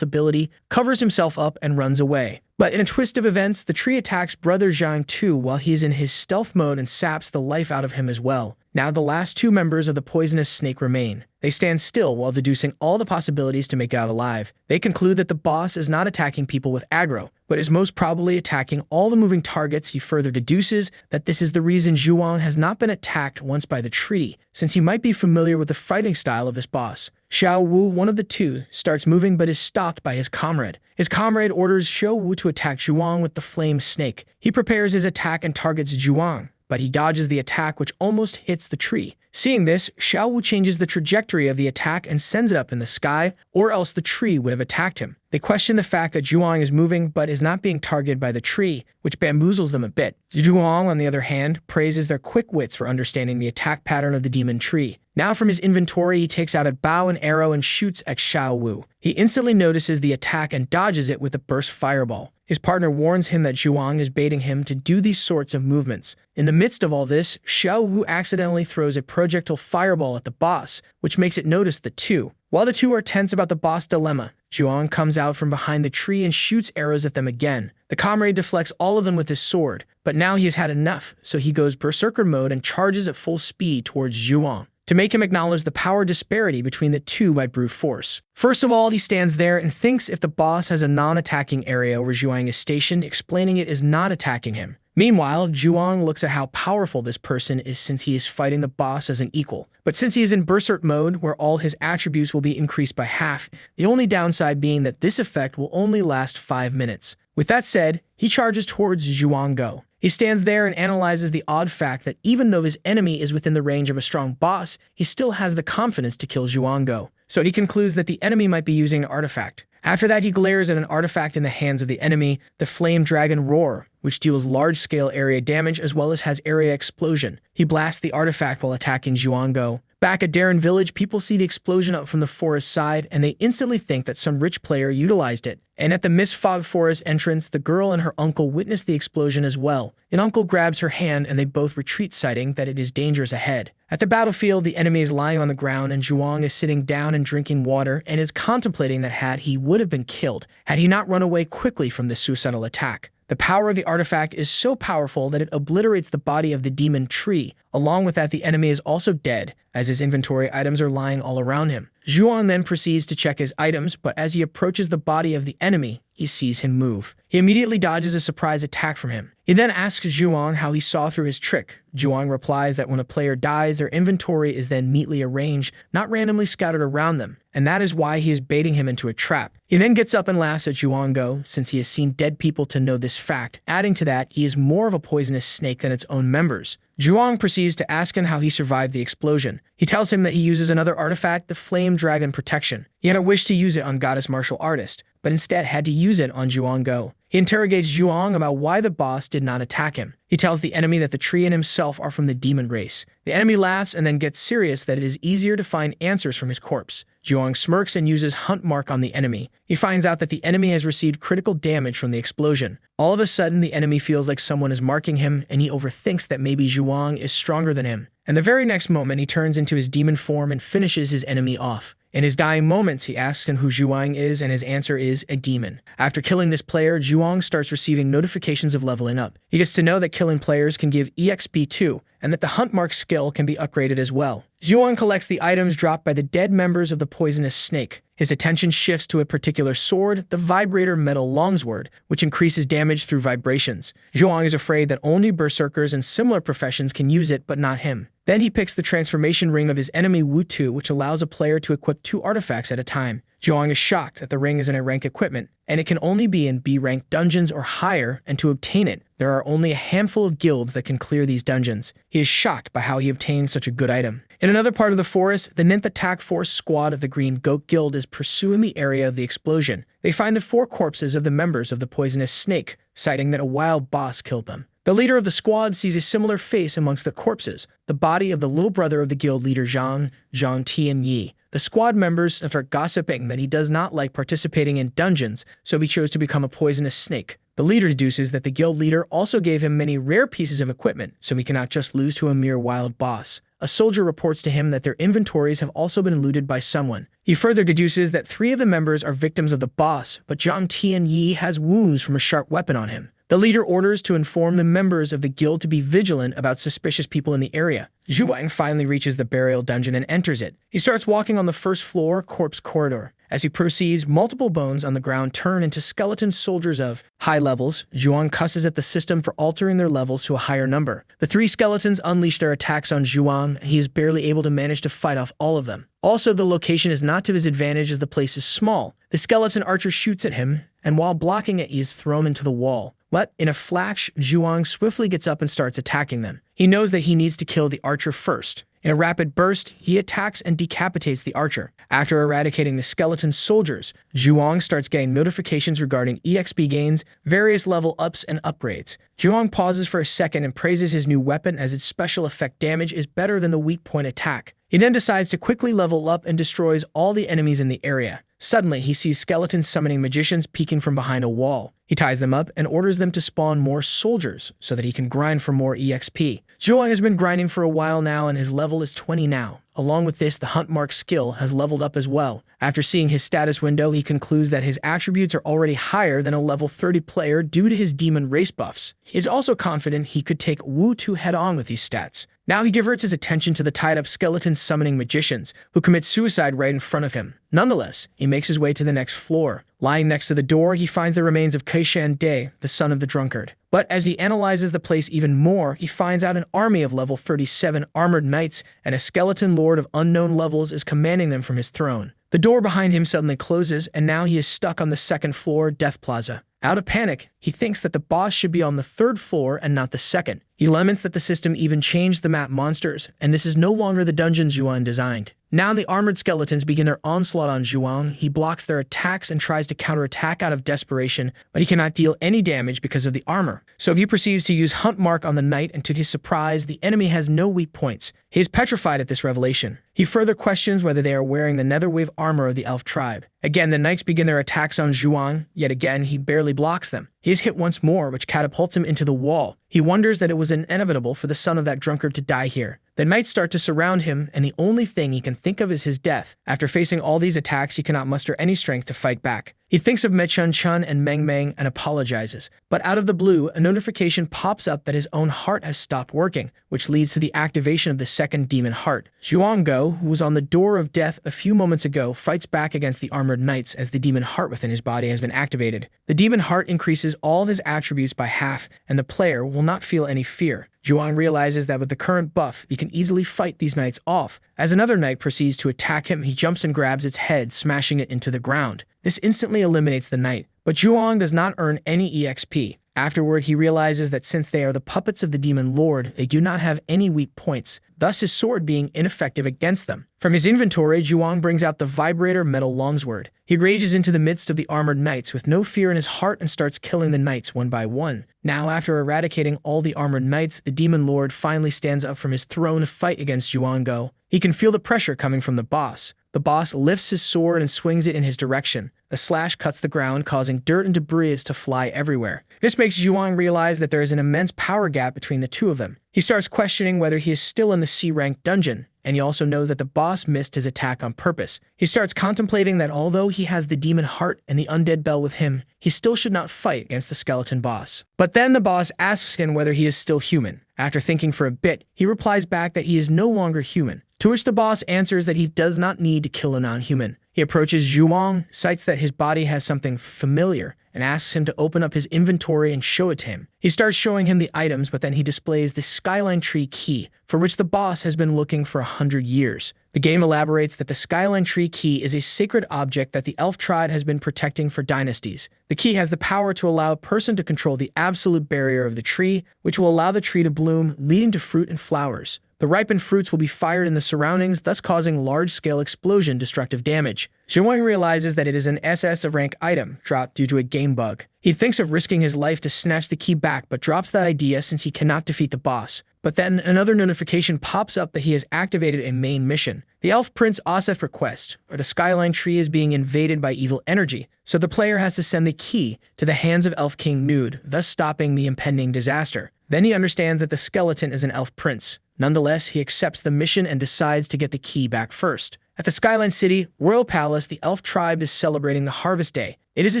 ability, covers himself up and runs away. But in a twist of events, the tree attacks Brother Zhang too while he is in his stealth mode and saps the life out of him as well. Now the last two members of the poisonous snake remain. They stand still while deducing all the possibilities to make out alive. They conclude that the boss is not attacking people with aggro, but is most probably attacking all the moving targets. He further deduces that this is the reason Zhuang has not been attacked once by the tree, since he might be familiar with the fighting style of this boss. Xiao Wu, one of the two, starts moving but is stopped by his comrade. His comrade orders Xiao Wu to attack Zhuang with the flame snake. He prepares his attack and targets Zhuang, but he dodges the attack, which almost hits the tree. Seeing this, Xiao Wu changes the trajectory of the attack and sends it up in the sky, or else the tree would have attacked him. They question the fact that Zhuang is moving but is not being targeted by the tree, which bamboozles them a bit. Zhuang, on the other hand, praises their quick wits for understanding the attack pattern of the demon tree. Now from his inventory, he takes out a bow and arrow and shoots at Xiao Wu. He instantly notices the attack and dodges it with a burst fireball. His partner warns him that Zhuang is baiting him to do these sorts of movements. In the midst of all this, Xiao Wu accidentally throws a projectile fireball at the boss, which makes it notice the two. While the two are tense about the boss dilemma, Zhuang comes out from behind the tree and shoots arrows at them again. The comrade deflects all of them with his sword, but now he has had enough, so he goes berserker mode and charges at full speed towards Zhuang, to make him acknowledge the power disparity between the two by brute force. First of all, he stands there and thinks if the boss has a non-attacking area where Zhuang is stationed, explaining it is not attacking him. Meanwhile, Zhuang looks at how powerful this person is since he is fighting the boss as an equal. But since he is in berserk mode, where all his attributes will be increased by half, the only downside being that this effect will only last 5 minutes. With that said, he charges towards Zhuang Go. He stands there and analyzes the odd fact that even though his enemy is within the range of a strong boss, he still has the confidence to kill Zhuang Go. So he concludes that the enemy might be using an artifact. After that, he glares at an artifact in the hands of the enemy, the Flame Dragon Roar, which deals large-scale area damage as well as has area explosion. He blasts the artifact while attacking Zhuang Go. Back at Darren Village, people see the explosion up from the forest side, and they instantly think that some rich player utilized it. And at the Mist Fog Forest entrance, the girl and her uncle witness the explosion as well. An uncle grabs her hand, and they both retreat, citing that it is dangerous ahead. At the battlefield, the enemy is lying on the ground, and Zhuang is sitting down and drinking water, and is contemplating that he would have been killed had he not run away quickly from this suicidal attack. The power of the artifact is so powerful that it obliterates the body of the demon tree. Along with that, the enemy is also dead, as his inventory items are lying all around him. Zhuang then proceeds to check his items, but as he approaches the body of the enemy, he sees him move. He immediately dodges a surprise attack from him. He then asks Zhuang how he saw through his trick. Zhuang replies that when a player dies, their inventory is then neatly arranged, not randomly scattered around them, and that is why he is baiting him into a trap. He then gets up and laughs at Zhuang Go, since he has seen dead people to know this fact. Adding to that, he is more of a poisonous snake than its own members. Zhuang proceeds to ask him how he survived the explosion. He tells him that he uses another artifact, the Flame Dragon Protection. He had a wish to use it on Goddess Martial Artist, but instead had to use it on Zhuang Go. He interrogates Zhuang about why the boss did not attack him. He tells the enemy that the tree and himself are from the demon race. The enemy laughs and then gets serious that it is easier to find answers from his corpse. Zhuang smirks and uses Hunt Mark on the enemy. He finds out that the enemy has received critical damage from the explosion. All of a sudden, the enemy feels like someone is marking him, and he overthinks that maybe Zhuang is stronger than him. And the very next moment, he turns into his demon form and finishes his enemy off. In his dying moments, he asks him who Zhuang is, and his answer is a demon. After killing this player, Zhuang starts receiving notifications of leveling up. He gets to know that killing players can give EXP too, and that the Hunt Mark skill can be upgraded as well. Zhuang collects the items dropped by the dead members of the poisonous snake. His attention shifts to a particular sword, the Vibrator Metal Longsword, which increases damage through vibrations. Zhuang is afraid that only berserkers and similar professions can use it, but not him. Then he picks the transformation ring of his enemy Wu-Tu, which allows a player to equip 2 artifacts at a time. Zhuang is shocked that the ring isn't a rank equipment, and it can only be in B-rank dungeons or higher, and to obtain it, there are only a handful of guilds that can clear these dungeons. He is shocked by how he obtained such a good item. In another part of the forest, the 9th Attack Force Squad of the Green Goat Guild is pursuing the area of the explosion. They find the 4 corpses of the members of the poisonous snake, citing that a wild boss killed them. The leader of the squad sees a similar face amongst the corpses, the body of the little brother of the guild leader Zhang Tianyi. The squad members start gossiping that he does not like participating in dungeons, so he chose to become a poisonous snake. The leader deduces that the guild leader also gave him many rare pieces of equipment, so he cannot just lose to a mere wild boss. A soldier reports to him that their inventories have also been looted by someone. He further deduces that 3 of the members are victims of the boss, but Zhang Tianyi has wounds from a sharp weapon on him. The leader orders to inform the members of the guild to be vigilant about suspicious people in the area. Zhuang finally reaches the burial dungeon and enters it. He starts walking on the first floor corpse corridor. As he proceeds, multiple bones on the ground turn into skeleton soldiers of high levels. Zhuang cusses at the system for altering their levels to a higher number. The three skeletons unleash their attacks on Zhuang, and he is barely able to manage to fight off all of them. Also, the location is not to his advantage as the place is small. The skeleton archer shoots at him, and while blocking it, he is thrown into the wall. But in a flash, Zhuang swiftly gets up and starts attacking them. He knows that he needs to kill the archer first. In a rapid burst, he attacks and decapitates the archer. After eradicating the skeleton soldiers, Zhuang starts getting notifications regarding EXP gains, various level ups and upgrades. Zhuang pauses for a second and praises his new weapon as its special effect damage is better than the weak point attack. He then decides to quickly level up and destroys all the enemies in the area. Suddenly, he sees skeletons summoning magicians peeking from behind a wall. He ties them up and orders them to spawn more soldiers so that he can grind for more EXP. Zhuang has been grinding for a while now and his level is 20 now. Along with this, the Hunt Mark skill has leveled up as well. After seeing his status window, he concludes that his attributes are already higher than a level 30 player due to his demon race buffs. He is also confident he could take Wu Tu head-on with these stats. Now he diverts his attention to the tied-up skeleton summoning magicians, who commit suicide right in front of him. Nonetheless, he makes his way to the next floor. Lying next to the door, he finds the remains of Kaishan De, the son of the drunkard. But as he analyzes the place even more, he finds out an army of level 37 armored knights and a skeleton lord of unknown levels is commanding them from his throne. The door behind him suddenly closes, and now he is stuck on the second floor, Death Plaza. Out of panic, he thinks that the boss should be on the third floor and not the second. He laments that the system even changed the map monsters, and this is no longer the dungeon Zhuang designed. Now the armored skeletons begin their onslaught on Zhuang. He blocks their attacks and tries to counterattack out of desperation, but he cannot deal any damage because of the armor. So he proceeds to use Hunt Mark on the knight, and to his surprise, the enemy has no weak points. He is petrified at this revelation. He further questions whether they are wearing the netherwave armor of the elf tribe. Again, the knights begin their attacks on Zhuang. Yet again, he barely blocks them. He is hit once more, which catapults him into the wall. He wonders that it was inevitable for the son of that drunkard to die here. The knights start to surround him, and the only thing he can think of is his death. After facing all these attacks, he cannot muster any strength to fight back. He thinks of Mechun Chun and Meng Meng and apologizes. But out of the blue, a notification pops up that his own heart has stopped working, which leads to the activation of the second demon heart. Zhuang Go, who was on the door of death a few moments ago, fights back against the armored knights as the demon heart within his body has been activated. The demon heart increases all of his attributes by half, and the player will not feel any fear. Zhuang realizes that with the current buff, he can easily fight these knights off. As another knight proceeds to attack him, he jumps and grabs its head, smashing it into the ground. This instantly eliminates the knight, but Zhuang does not earn any EXP. Afterward, he realizes that since they are the puppets of the demon lord, they do not have any weak points, thus his sword being ineffective against them. From his inventory, Zhuang brings out the vibrator metal longsword. He rages into the midst of the armored knights with no fear in his heart and starts killing the knights one by one. Now, after eradicating all the armored knights, the demon lord finally stands up from his throne to fight against Zhuang Go. He can feel the pressure coming from the boss. The boss lifts his sword and swings it in his direction. A slash cuts the ground, causing dirt and debris to fly everywhere. This makes Zhuang realize that there is an immense power gap between the two of them. He starts questioning whether he is still in the C-rank dungeon, and he also knows that the boss missed his attack on purpose. He starts contemplating that although he has the demon heart and the undead bell with him, he still should not fight against the skeleton boss. But then the boss asks him whether he is still human. After thinking for a bit, he replies back that he is no longer human, to which the boss answers that he does not need to kill a non-human. He approaches Zhuang, cites that his body has something familiar, and asks him to open up his inventory and show it to him. He starts showing him the items, but then he displays the Skyline Tree key, for which the boss has been looking for 100 years. The game elaborates that the Skyline Tree key is a sacred object that the elf tribe has been protecting for dynasties. The key has the power to allow a person to control the absolute barrier of the tree, which will allow the tree to bloom, leading to fruit and flowers. The ripened fruits will be fired in the surroundings, thus causing large-scale explosion destructive damage. Zhuang realizes that it is an SS of rank item, dropped due to a game bug. He thinks of risking his life to snatch the key back, but drops that idea since he cannot defeat the boss. But then another notification pops up that he has activated a main mission. The Elf Prince Asef requests, or the Skyline Tree is being invaded by evil energy, so the player has to send the key to the hands of Elf King Nude, thus stopping the impending disaster. Then he understands that the skeleton is an elf prince. Nonetheless, he accepts the mission and decides to get the key back first. At the Skyline City Royal Palace, the elf tribe is celebrating the Harvest Day. It is a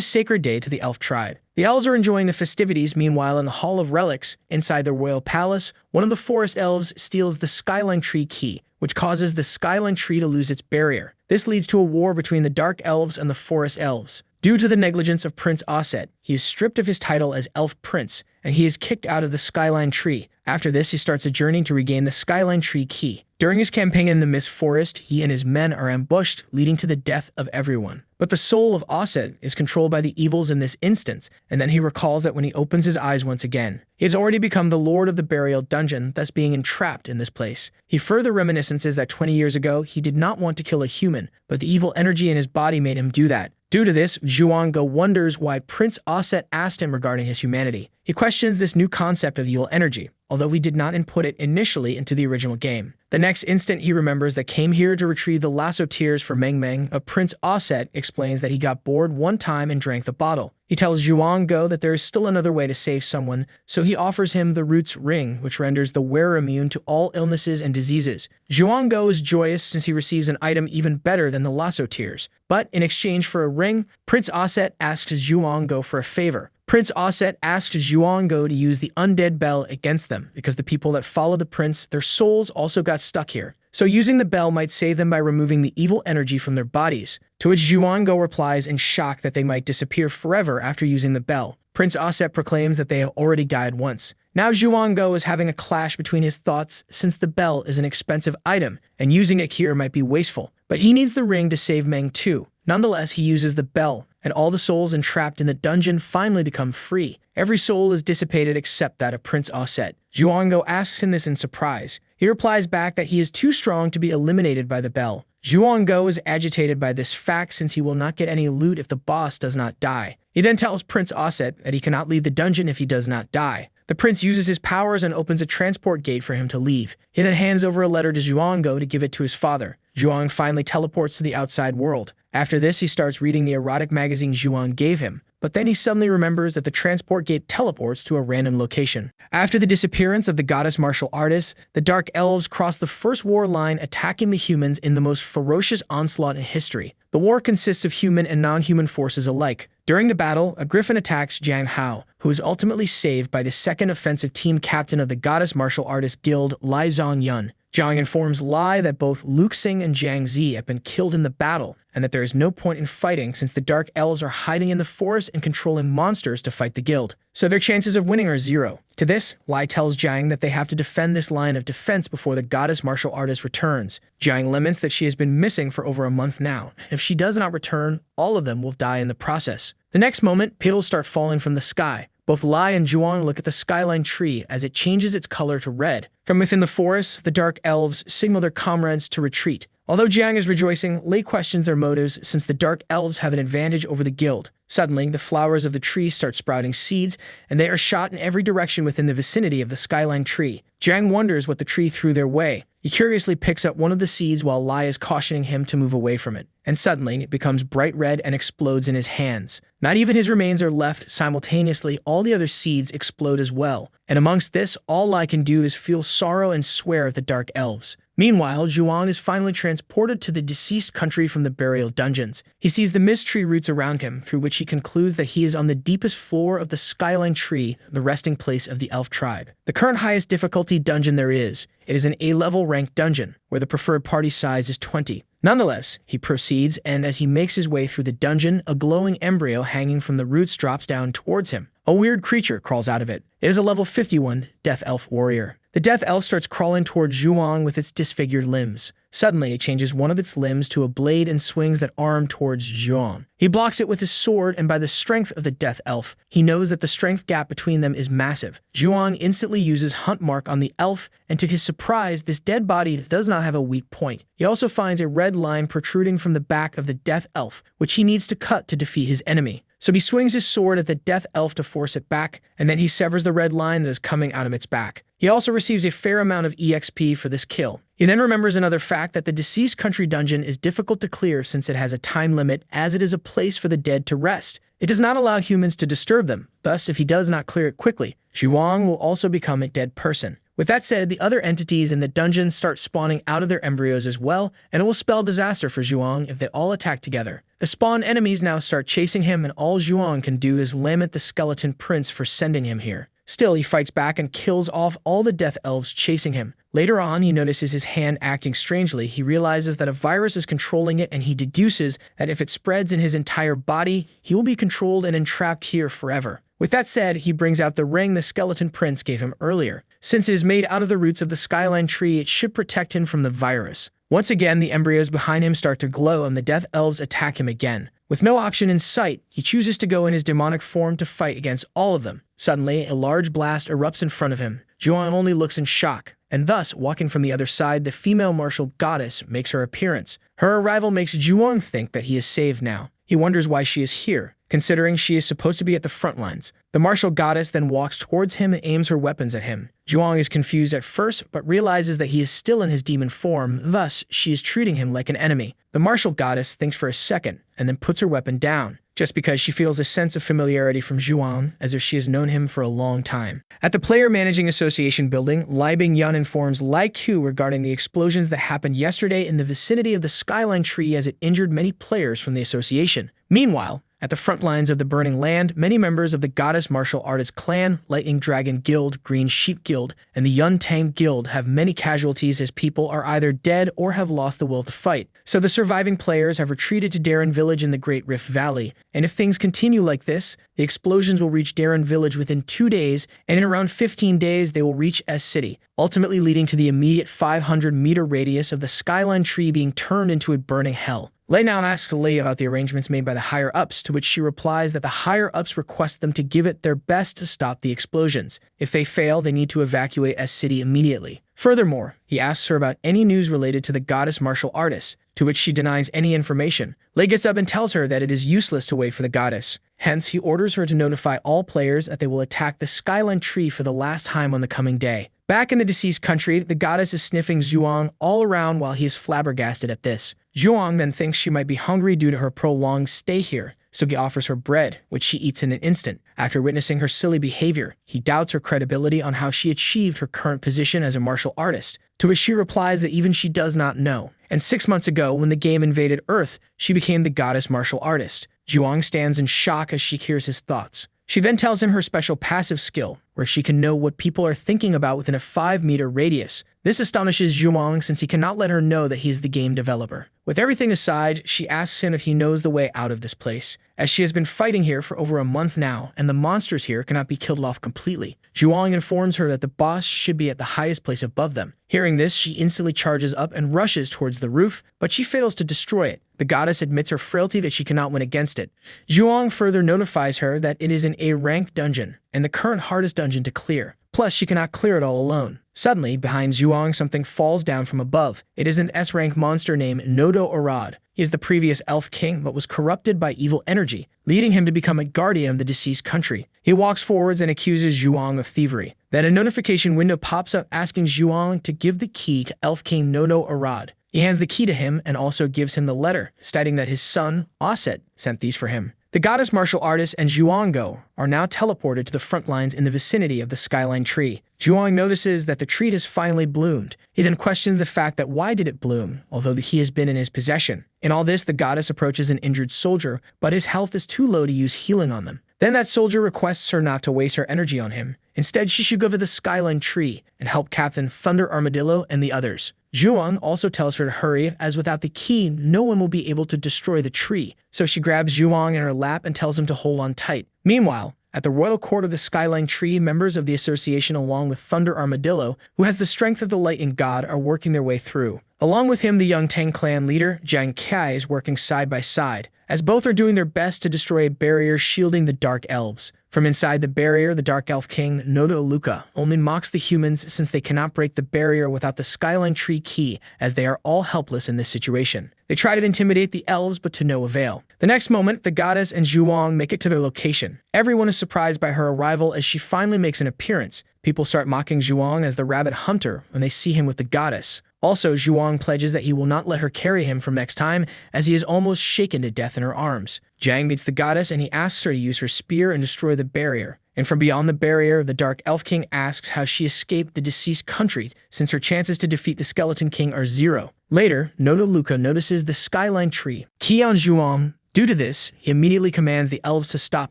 sacred day to the elf tribe. The elves are enjoying the festivities. Meanwhile, in the Hall of Relics, inside the royal palace, one of the forest elves steals the Skyline Tree key, which causes the Skyline Tree to lose its barrier. This leads to a war between the Dark Elves and the Forest Elves. Due to the negligence of Prince Osset, he is stripped of his title as Elf Prince, and he is kicked out of the Skyline Tree. After this, he starts a journey to regain the Skyline Tree key. During his campaign in the Mist Forest, he and his men are ambushed, leading to the death of everyone. But the soul of Osset is controlled by the evils in this instance, and then he recalls that when he opens his eyes once again, he has already become the Lord of the Burial Dungeon, thus being entrapped in this place. He further reminiscences that 20 years ago, he did not want to kill a human, but the evil energy in his body made him do that. Due to this, Zhuang-Go wonders why Prince Osset asked him regarding his humanity. He questions this new concept of evil energy, although he did not input it initially into the original game. The next instant, he remembers that came here to retrieve the lasso tears for Meng Meng. Prince Osset explains that he got bored one time and drank the bottle. He tells Zhuang-Go that there is still another way to save someone, so he offers him the Roots Ring, which renders the wearer immune to all illnesses and diseases. Zhuang-Go is joyous since he receives an item even better than the lasso tears. But in exchange for a ring, Prince Osset asks Zhuang-Go for a favor. Prince Osset asks Zhuang-Go to use the undead bell against them, because the people that follow the prince, their souls also got stuck here. So using the bell might save them by removing the evil energy from their bodies. To which Zhuang-Go replies in shock that they might disappear forever after using the bell. Prince Osset proclaims that they have already died once. Now Zhuang-Go is having a clash between his thoughts since the bell is an expensive item, and using it here might be wasteful. But he needs the ring to save Meng too. Nonetheless, he uses the bell, and all the souls entrapped in the dungeon finally become free. Every soul is dissipated except that of Prince Osset. Zhuang-Go asks him this in surprise. He replies back that he is too strong to be eliminated by the bell. Zhuang-Go is agitated by this fact since he will not get any loot if the boss does not die. He then tells Prince Osset that he cannot leave the dungeon if he does not die. The prince uses his powers and opens a transport gate for him to leave. He then hands over a letter to Zhuang-Go to give it to his father. Zhuang finally teleports to the outside world. After this, he starts reading the erotic magazine Zhuang gave him. But then he suddenly remembers that the transport gate teleports to a random location. After the disappearance of the goddess martial artist, the Dark Elves cross the first war line, attacking the humans in the most ferocious onslaught in history. The war consists of human and non-human forces alike. During the battle, a griffin attacks Jiang Hao, who is ultimately saved by the second offensive team captain of the goddess martial artist guild, Lai Zhongyun. Jiang informs Lai that both Luke Xing and Jiang Zi have been killed in the battle, and that there is no point in fighting since the Dark Elves are hiding in the forest and controlling monsters to fight the guild. So their chances of winning are 0. To this, Lai tells Jiang that they have to defend this line of defense before the goddess martial artist returns. Jiang laments that she has been missing for over a month now. If she does not return, all of them will die in the process. The next moment, petals start falling from the sky. Both Lai and Zhuang look at the Skyline Tree as it changes its color to red. From within the forest, the Dark Elves signal their comrades to retreat. Although Jiang is rejoicing, Lei questions their motives since the Dark Elves have an advantage over the guild. Suddenly, the flowers of the tree start sprouting seeds, and they are shot in every direction within the vicinity of the Skyline Tree. Jiang wonders what the tree threw their way. He curiously picks up one of the seeds while Lai is cautioning him to move away from it. And suddenly, it becomes bright red and explodes in his hands. Not even his remains are left. Simultaneously, all the other seeds explode as well. And amongst this, all Lai can do is feel sorrow and swear at the Dark Elves. Meanwhile, Zhuang is finally transported to the deceased country from the burial dungeons. He sees the mist tree roots around him, through which he concludes that he is on the deepest floor of the Skyline Tree, the resting place of the elf tribe. The current highest difficulty dungeon there is. It is an A-level ranked dungeon, where the preferred party size is 20. Nonetheless, he proceeds, and as he makes his way through the dungeon, a glowing embryo hanging from the roots drops down towards him. A weird creature crawls out of it. It is a level 51 Death Elf warrior. The Death Elf starts crawling towards Zhuang with its disfigured limbs. Suddenly, it changes one of its limbs to a blade and swings that arm towards Zhuang. He blocks it with his sword, and by the strength of the Death Elf, he knows that the strength gap between them is massive. Zhuang instantly uses Hunt Mark on the elf, and to his surprise, this dead body does not have a weak point. He also finds a red line protruding from the back of the Death Elf, which he needs to cut to defeat his enemy. So he swings his sword at the Death Elf to force it back, and then he severs the red line that is coming out of its back. He also receives a fair amount of EXP for this kill. He then remembers another fact that the deceased country dungeon is difficult to clear since it has a time limit, as it is a place for the dead to rest. It does not allow humans to disturb them. Thus, if he does not clear it quickly, Zhuang will also become a dead person. With that said, the other entities in the dungeon start spawning out of their embryos as well, and it will spell disaster for Zhuang if they all attack together. The spawned enemies now start chasing him, and all Zhuang can do is lament the skeleton prince for sending him here. Still, he fights back and kills off all the death elves chasing him. Later on, he notices his hand acting strangely. He realizes that a virus is controlling it, and he deduces that if it spreads in his entire body, he will be controlled and entrapped here forever. With that said, he brings out the ring the skeleton prince gave him earlier. Since it is made out of the roots of the skyline tree, it should protect him from the virus. Once again, the embryos behind him start to glow, and the death elves attack him again. With no option in sight, he chooses to go in his demonic form to fight against all of them. Suddenly, a large blast erupts in front of him. Zhuang only looks in shock, and thus, walking from the other side, the female martial goddess makes her appearance. Her arrival makes Zhuang think that he is saved now. He wonders why she is here, considering she is supposed to be at the front lines. The martial goddess then walks towards him and aims her weapons at him. Zhuang is confused at first, but realizes that he is still in his demon form, thus she is treating him like an enemy. The martial goddess thinks for a second, and then puts her weapon down, just because she feels a sense of familiarity from Zhuang, as if she has known him for a long time. At the Player Managing Association building, Lai Bingyun informs Lai Q regarding the explosions that happened yesterday in the vicinity of the skyline tree as it injured many players from the association. Meanwhile, at the front lines of the Burning Land, many members of the Goddess Martial Artist Clan, Lightning Dragon Guild, Green Sheep Guild, and the Yun Tang Guild have many casualties as people are either dead or have lost the will to fight. So the surviving players have retreated to Darren Village in the Great Rift Valley, and if things continue like this, the explosions will reach Darren Village within 2 days, and in around 15 days they will reach S City, ultimately leading to the immediate 500-meter radius of the skyline tree being turned into a burning hell. Lei now asks Lei about the arrangements made by the higher-ups, to which she replies that the higher-ups request them to give it their best to stop the explosions. If they fail, they need to evacuate S City immediately. Furthermore, he asks her about any news related to the goddess martial artist, to which she denies any information. Lei gets up and tells her that it is useless to wait for the goddess. Hence, he orders her to notify all players that they will attack the skyline tree for the last time on the coming day. Back in the deceased country, the goddess is sniffing Zhuang all around while he is flabbergasted at this. Zhuang then thinks she might be hungry due to her prolonged stay here, so he offers her bread, which she eats in an instant. After witnessing her silly behavior, he doubts her credibility on how she achieved her current position as a martial artist, to which she replies that even she does not know. And 6 months ago, when the game invaded Earth, she became the goddess martial artist. Zhuang stands in shock as she hears his thoughts. She then tells him her special passive skill, where she can know what people are thinking about within a 5-meter radius. This astonishes Zhuang since he cannot let her know that he is the game developer. With everything aside, she asks him if he knows the way out of this place, as she has been fighting here for over a month now, and the monsters here cannot be killed off completely. Zhuang informs her that the boss should be at the highest place above them. Hearing this, she instantly charges up and rushes towards the roof, but she fails to destroy it. The goddess admits her frailty that she cannot win against it. Zhuang further notifies her that it is an A-rank dungeon, and the current hardest dungeon to clear. Plus, she cannot clear it all alone. Suddenly, behind Zhuang, something falls down from above. It is an S-rank monster named Nodo Arad. He is the previous elf king, but was corrupted by evil energy, leading him to become a guardian of the deceased country. He walks forwards and accuses Zhuang of thievery. Then a notification window pops up asking Zhuang to give the key to Elf King Nodo Arad. He hands the key to him and also gives him the letter, stating that his son, Osset, sent these for him. The goddess martial artist and Zhuang are now teleported to the front lines in the vicinity of the skyline tree. Zhuang notices that the tree has finally bloomed. He then questions the fact that why did it bloom, although he has been in his possession. In all this, the goddess approaches an injured soldier, but his health is too low to use healing on them. Then that soldier requests her not to waste her energy on him. Instead, she should go to the skyline tree and help Captain Thunder Armadillo and the others. Zhuang also tells her to hurry, as without the key, no one will be able to destroy the tree. So she grabs Zhuang in her lap and tells him to hold on tight. Meanwhile, at the royal court of the Skyline Tree, members of the association along with Thunder Armadillo, who has the strength of the lightning god, are working their way through. Along with him, the Young Tang clan leader, Jiang Kai, is working side by side, as both are doing their best to destroy a barrier shielding the Dark Elves. From inside the barrier, the Dark Elf King, Nodo Luca, only mocks the humans since they cannot break the barrier without the Skyline Tree key, as they are all helpless in this situation. They try to intimidate the elves, but to no avail. The next moment, the goddess and Zhuang make it to their location. Everyone is surprised by her arrival as she finally makes an appearance. People start mocking Zhuang as the rabbit hunter when they see him with the goddess. Also, Zhuang pledges that he will not let her carry him from next time, as he is almost shaken to death in her arms. Jiang meets the goddess and he asks her to use her spear and destroy the barrier. And from beyond the barrier, the Dark Elf King asks how she escaped the deceased country, since her chances to defeat the Skeleton King are 0. Later, Noda Luca notices the skyline tree. Qian Zhuang. Due to this, he immediately commands the elves to stop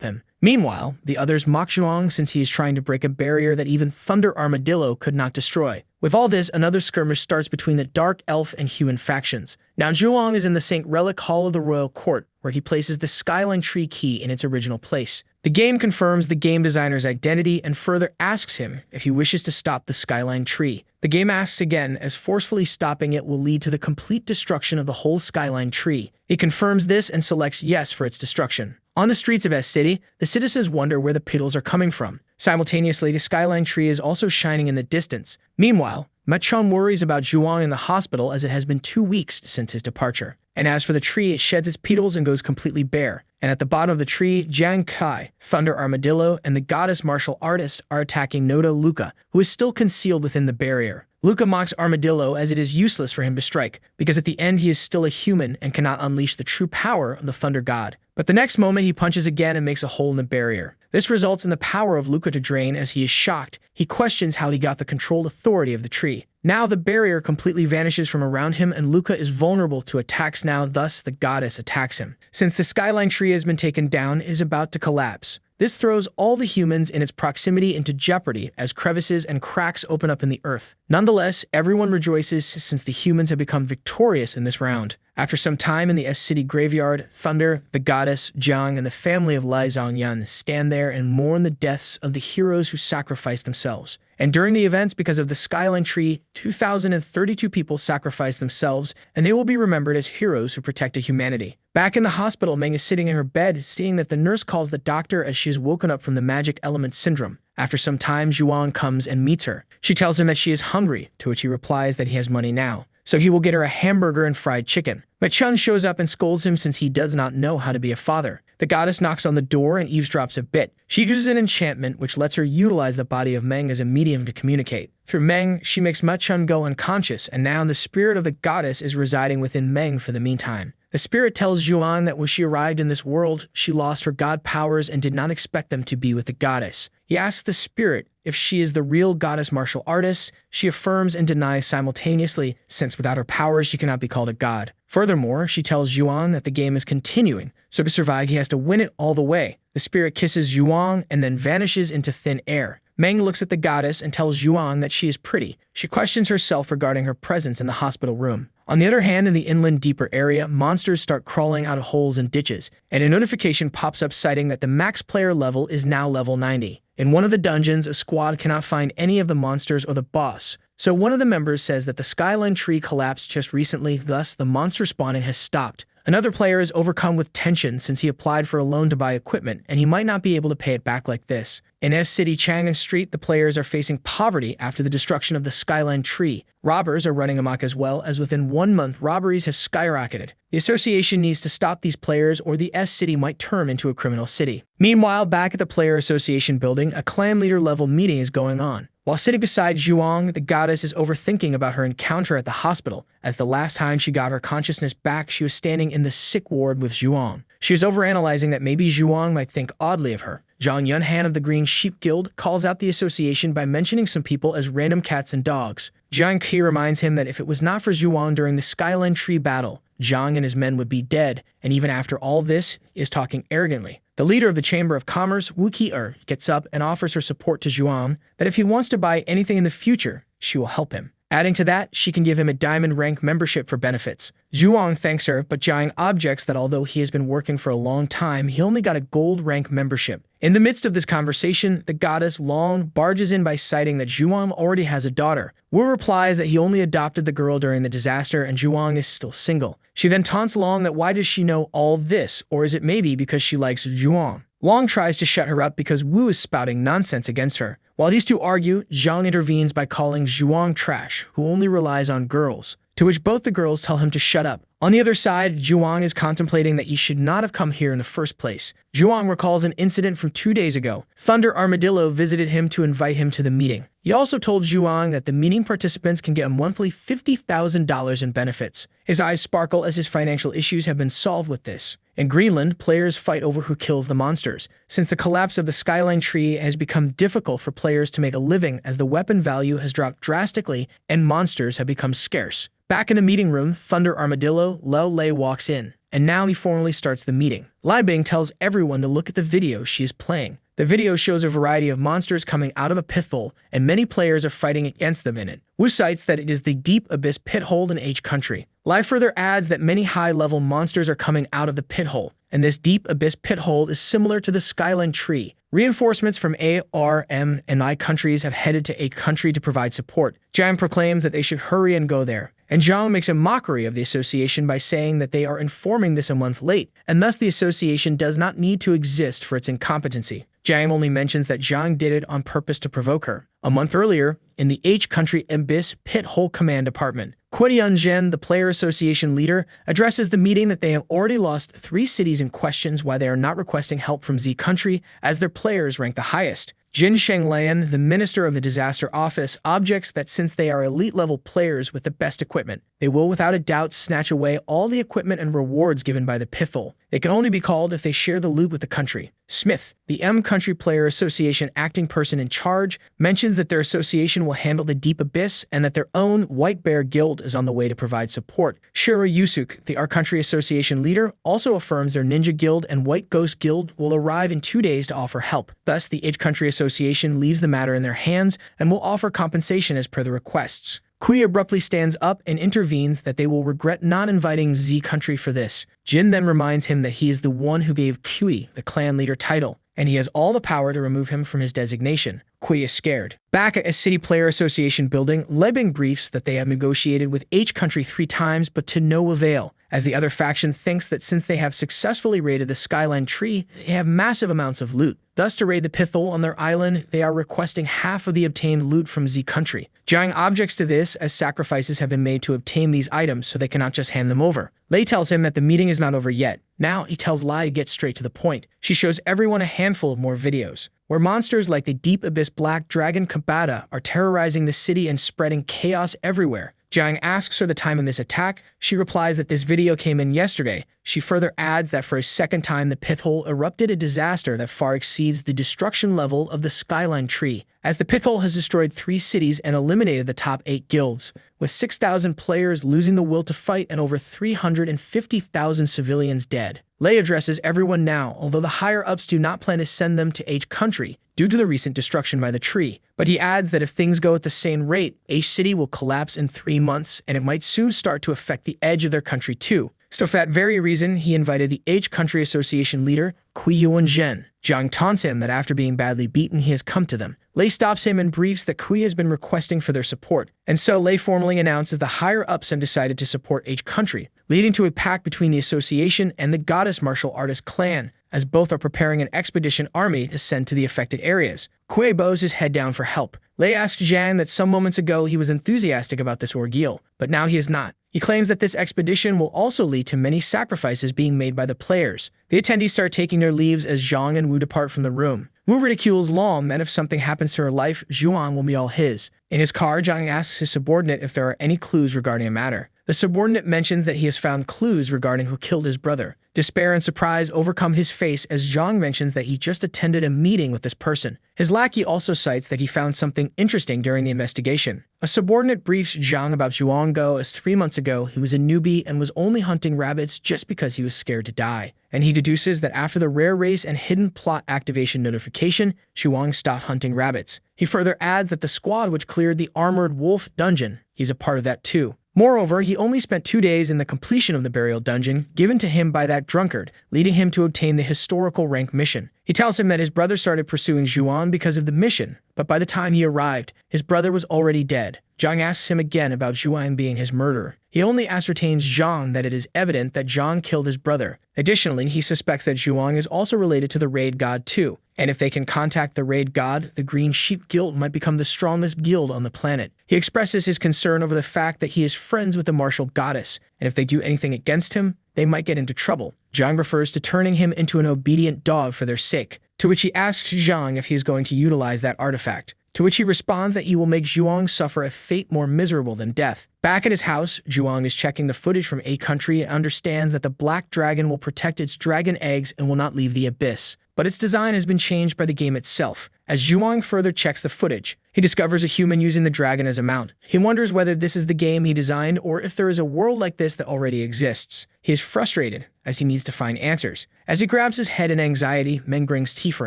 him. Meanwhile, the others mock Zhuang since he is trying to break a barrier that even Thunder Armadillo could not destroy. With all this, another skirmish starts between the Dark Elf and Human factions. Now Zhuang is in the St. Relic Hall of the Royal Court, where he places the Skyline Tree key in its original place. The game confirms the game designer's identity and further asks him if he wishes to stop the Skyline Tree. The game asks again, as forcefully stopping it will lead to the complete destruction of the whole Skyline Tree. He confirms this and selects yes for its destruction. On the streets of S-City, the citizens wonder where the piddles are coming from. Simultaneously, the Skyline Tree is also shining in the distance. Meanwhile, Ma-chun worries about Zhuang in the hospital as it has been 2 weeks since his departure. And as for the tree, it sheds its petals and goes completely bare. And at the bottom of the tree, Jiang Kai, Thunder Armadillo, and the goddess martial artist are attacking Noda Luca, who is still concealed within the barrier. Luca mocks Armadillo as it is useless for him to strike, because at the end he is still a human and cannot unleash the true power of the Thunder God. But the next moment he punches again and makes a hole in the barrier. This results in the power of Luca to drain as he is shocked. He questions how he got the controlled authority of the tree. Now the barrier completely vanishes from around him and Luca is vulnerable to attacks now, thus the goddess attacks him. Since the Skyline Tree has been taken down, it is about to collapse. This throws all the humans in its proximity into jeopardy as crevices and cracks open up in the earth. Nonetheless, everyone rejoices since the humans have become victorious in this round. After some time in the S-City graveyard, Thunder, the goddess, Jiang, and the family of Lai Zhongyan stand there and mourn the deaths of the heroes who sacrificed themselves. And during the events, because of the Skyline Tree, 2,032 people sacrificed themselves, and they will be remembered as heroes who protected humanity. Back in the hospital, Meng is sitting in her bed, seeing that the nurse calls the doctor as she is woken up from the magic element syndrome. After some time, Zhuang comes and meets her. She tells him that she is hungry, to which he replies that he has money now, so he will get her a hamburger and fried chicken. Ma-chun shows up and scolds him since he does not know how to be a father. The goddess knocks on the door and eavesdrops a bit. She uses an enchantment which lets her utilize the body of Meng as a medium to communicate. Through Meng, she makes Ma-chun go unconscious, and now the spirit of the goddess is residing within Meng for the meantime. The spirit tells Zhuang that when she arrived in this world, she lost her god powers and did not expect them to be with the goddess. He asks the spirit if she is the real goddess martial artist. She affirms and denies simultaneously, since without her powers she cannot be called a god. Furthermore, she tells Zhuang that the game is continuing, so to survive he has to win it all the way. The spirit kisses Zhuang and then vanishes into thin air. Meng looks at the goddess and tells Zhuang that she is pretty. She questions herself regarding her presence in the hospital room. On the other hand, in the inland deeper area, monsters start crawling out of holes and ditches, and a notification pops up citing that the max player level is now level 90. In one of the dungeons, a squad cannot find any of the monsters or the boss, so one of the members says that the Skyline Tree collapsed just recently, thus the monster spawning has stopped. Another player is overcome with tension since he applied for a loan to buy equipment, and he might not be able to pay it back like this. In S-City Chang'an Street, the players are facing poverty after the destruction of the Skyline Tree. Robbers are running amok as well, as within 1 month robberies have skyrocketed. The association needs to stop these players or the S-City might turn into a criminal city. Meanwhile, back at the Player Association building, a clan leader level meeting is going on. While sitting beside Zhuang, the goddess is overthinking about her encounter at the hospital, as the last time she got her consciousness back, she was standing in the sick ward with Zhuang. She is overanalyzing that maybe Zhuang might think oddly of her. Zhang Yunhan of the Green Sheep Guild calls out the association by mentioning some people as random cats and dogs. Jiang Qi reminds him that if it was not for Zhuang during the Skyline Tree battle, Zhang and his men would be dead, and even after all this, is talking arrogantly. The leader of the Chamber of Commerce, Wu Qi gets up and offers her support to Zhuang, that if he wants to buy anything in the future, she will help him. Adding to that, she can give him a diamond rank membership for benefits. Zhuang thanks her, but Jiang objects that although he has been working for a long time, he only got a gold rank membership. In the midst of this conversation, the goddess Long barges in by citing that Zhuang already has a daughter. Wu replies that he only adopted the girl during the disaster and Zhuang is still single. She then taunts Long that why does she know all this, or is it maybe because she likes Zhuang? Long tries to shut her up because Wu is spouting nonsense against her. While these two argue, Zhang intervenes by calling Zhuang trash, who only relies on girls, to which both the girls tell him to shut up. On the other side, Zhuang is contemplating that he should not have come here in the first place. Zhuang recalls an incident from 2 days ago. Thunder Armadillo visited him to invite him to the meeting. He also told Zhuang that the meeting participants can get a monthly $50,000 in benefits. His eyes sparkle as his financial issues have been solved with this. In Greenland, players fight over who kills the monsters, since the collapse of the skyline tree has become difficult for players to make a living as the weapon value has dropped drastically and monsters have become scarce. Back in the meeting room, Thunder Armadillo, Lao Lei walks in, and now he formally starts the meeting. Lai Bing tells everyone to look at the video she is playing. The video shows a variety of monsters coming out of a pit hole, and many players are fighting against them in it. Wu cites that it is the Deep Abyss pit hole in H country. Lai further adds that many high-level monsters are coming out of the pit hole, and this Deep Abyss pit hole is similar to the Skyline Tree. Reinforcements from A, R, M, and I countries have headed to A country to provide support. Jiang proclaims that they should hurry and go there, and Zhang makes a mockery of the association by saying that they are informing this a month late, and thus the association does not need to exist for its incompetency. Jiang only mentions that Zhang did it on purpose to provoke her. A month earlier, in the H country Abyss Pit Hole Command Department, Kui Yunzhen, the player association leader, addresses the meeting that they have already lost 3 cities and questions why they are not requesting help from Z country as their players rank the highest. Jin Shenglian, the minister of the disaster office, objects that since they are elite-level players with the best equipment, they will without a doubt snatch away all the equipment and rewards given by the Pithol. They can only be called if they share the loot with the country. Smith, the M Country Player Association acting person in charge, mentions that their association will handle the Deep Abyss and that their own White Bear Guild is on the way to provide support. Shira Yusuk, the R Country Association leader, also affirms their Ninja Guild and White Ghost Guild will arrive in 2 days to offer help. Thus, the H Country Association leaves the matter in their hands and will offer compensation as per the requests. Kui abruptly stands up and intervenes that they will regret not inviting Z Country for this. Jin then reminds him that he is the one who gave Kui the clan leader title, and he has all the power to remove him from his designation. Kui is scared. Back at a City Player Association building, Lebing briefs that they have negotiated with H Country 3 times but to no avail, as the other faction thinks that since they have successfully raided the Skyline Tree, they have massive amounts of loot. Thus, to raid the Pithol on their island, they are requesting half of the obtained loot from Z Country. Jiang objects to this as sacrifices have been made to obtain these items so they cannot just hand them over. Lei tells him that the meeting is not over yet. Now, he tells Lai to get straight to the point. She shows everyone a handful of more videos, where monsters like the Deep Abyss Black Dragon Kabata are terrorizing the city and spreading chaos everywhere. Jiang asks her the time of this attack. She replies that this video came in yesterday. She further adds that for a second time the Pithole erupted a disaster that far exceeds the destruction level of the Skyline Tree, as the Pithole has destroyed 3 cities and eliminated the top 8 guilds, with 6,000 players losing the will to fight and over 350,000 civilians dead. Lei addresses everyone now, although the higher-ups do not plan to send them to H Country due to the recent destruction by the tree. But he adds that if things go at the same rate, H City will collapse in 3 months, and it might soon start to affect the edge of their country too. So for that very reason, he invited the H Country Association leader, Kui Yunzhen. Jiang taunts him that after being badly beaten, he has come to them. Lei stops him and briefs that Kui has been requesting for their support, and so Lei formally announces the higher-ups have decided to support H Country, leading to a pact between the association and the Goddess Martial Artist clan, as both are preparing an expedition army to send to the affected areas. Kui bows his head down for help. Lei asks Jiang that some moments ago he was enthusiastic about this ordeal, but now he is not. He claims that this expedition will also lead to many sacrifices being made by the players. The attendees start taking their leaves as Zhang and Wu depart from the room. Wu ridicules Long that if something happens to her life, Zhuang will be all his. In his car, Zhang asks his subordinate if there are any clues regarding a matter. The subordinate mentions that he has found clues regarding who killed his brother. Despair and surprise overcome his face as Zhang mentions that he just attended a meeting with this person. His lackey also cites that he found something interesting during the investigation. A subordinate briefs Zhang about Zhuanggo as 3 months ago he was a newbie and was only hunting rabbits just because he was scared to die. And he deduces that after the rare race and hidden plot activation notification, Zhuang stopped hunting rabbits. He further adds that the squad which cleared the Armored Wolf dungeon, he's a part of that too. Moreover, he only spent 2 days in the completion of the burial dungeon given to him by that drunkard, leading him to obtain the historical rank mission. He tells him that his brother started pursuing Zhuan because of the mission, but by the time he arrived, his brother was already dead. Zhang asks him again about Zhuan being his murderer. He only ascertains Zhang that it is evident that Zhang killed his brother. Additionally, he suspects that Zhuang is also related to the Raid God too, and if they can contact the Raid God, the Green Sheep Guild might become the strongest guild on the planet. He expresses his concern over the fact that he is friends with the martial goddess, and if they do anything against him, they might get into trouble. Zhang refers to turning him into an obedient dog for their sake, to which he asks Zhang if he is going to utilize that artifact. to which he responds that he will make Zhuang suffer a fate more miserable than death. Back at his house, Zhuang is checking the footage from A Country and understands that the black dragon will protect its dragon eggs and will not leave the abyss. But its design has been changed by the game itself. As Zhuang further checks the footage, he discovers a human using the dragon as a mount. He wonders whether this is the game he designed or if there is a world like this that already exists. He is frustrated as he needs to find answers. As he grabs his head in anxiety, Meng brings tea for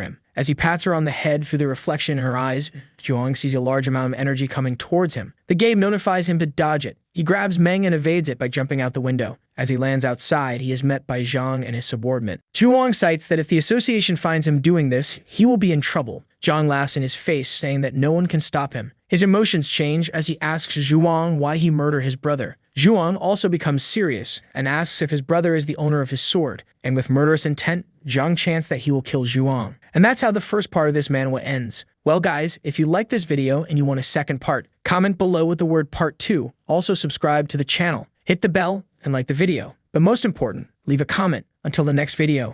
him. As he pats her on the head through the reflection in her eyes, Zhuang sees a large amount of energy coming towards him. The game notifies him to dodge it. He grabs Meng and evades it by jumping out the window. As he lands outside, he is met by Zhang and his subordinate. Zhuang cites that if the association finds him doing this, he will be in trouble. Zhang laughs in his face, saying that no one can stop him. His emotions change as he asks Zhuang why he murdered his brother. Zhuang also becomes serious and asks if his brother is the owner of his sword, and with murderous intent, Zhang chants that he will kill Zhuang. And that's how the first part of this manhwa ends. Well guys, if you like this video and you want a second part, comment below with the word part 2. Also subscribe to the channel, hit the bell, and like the video. But most important, leave a comment. Until the next video.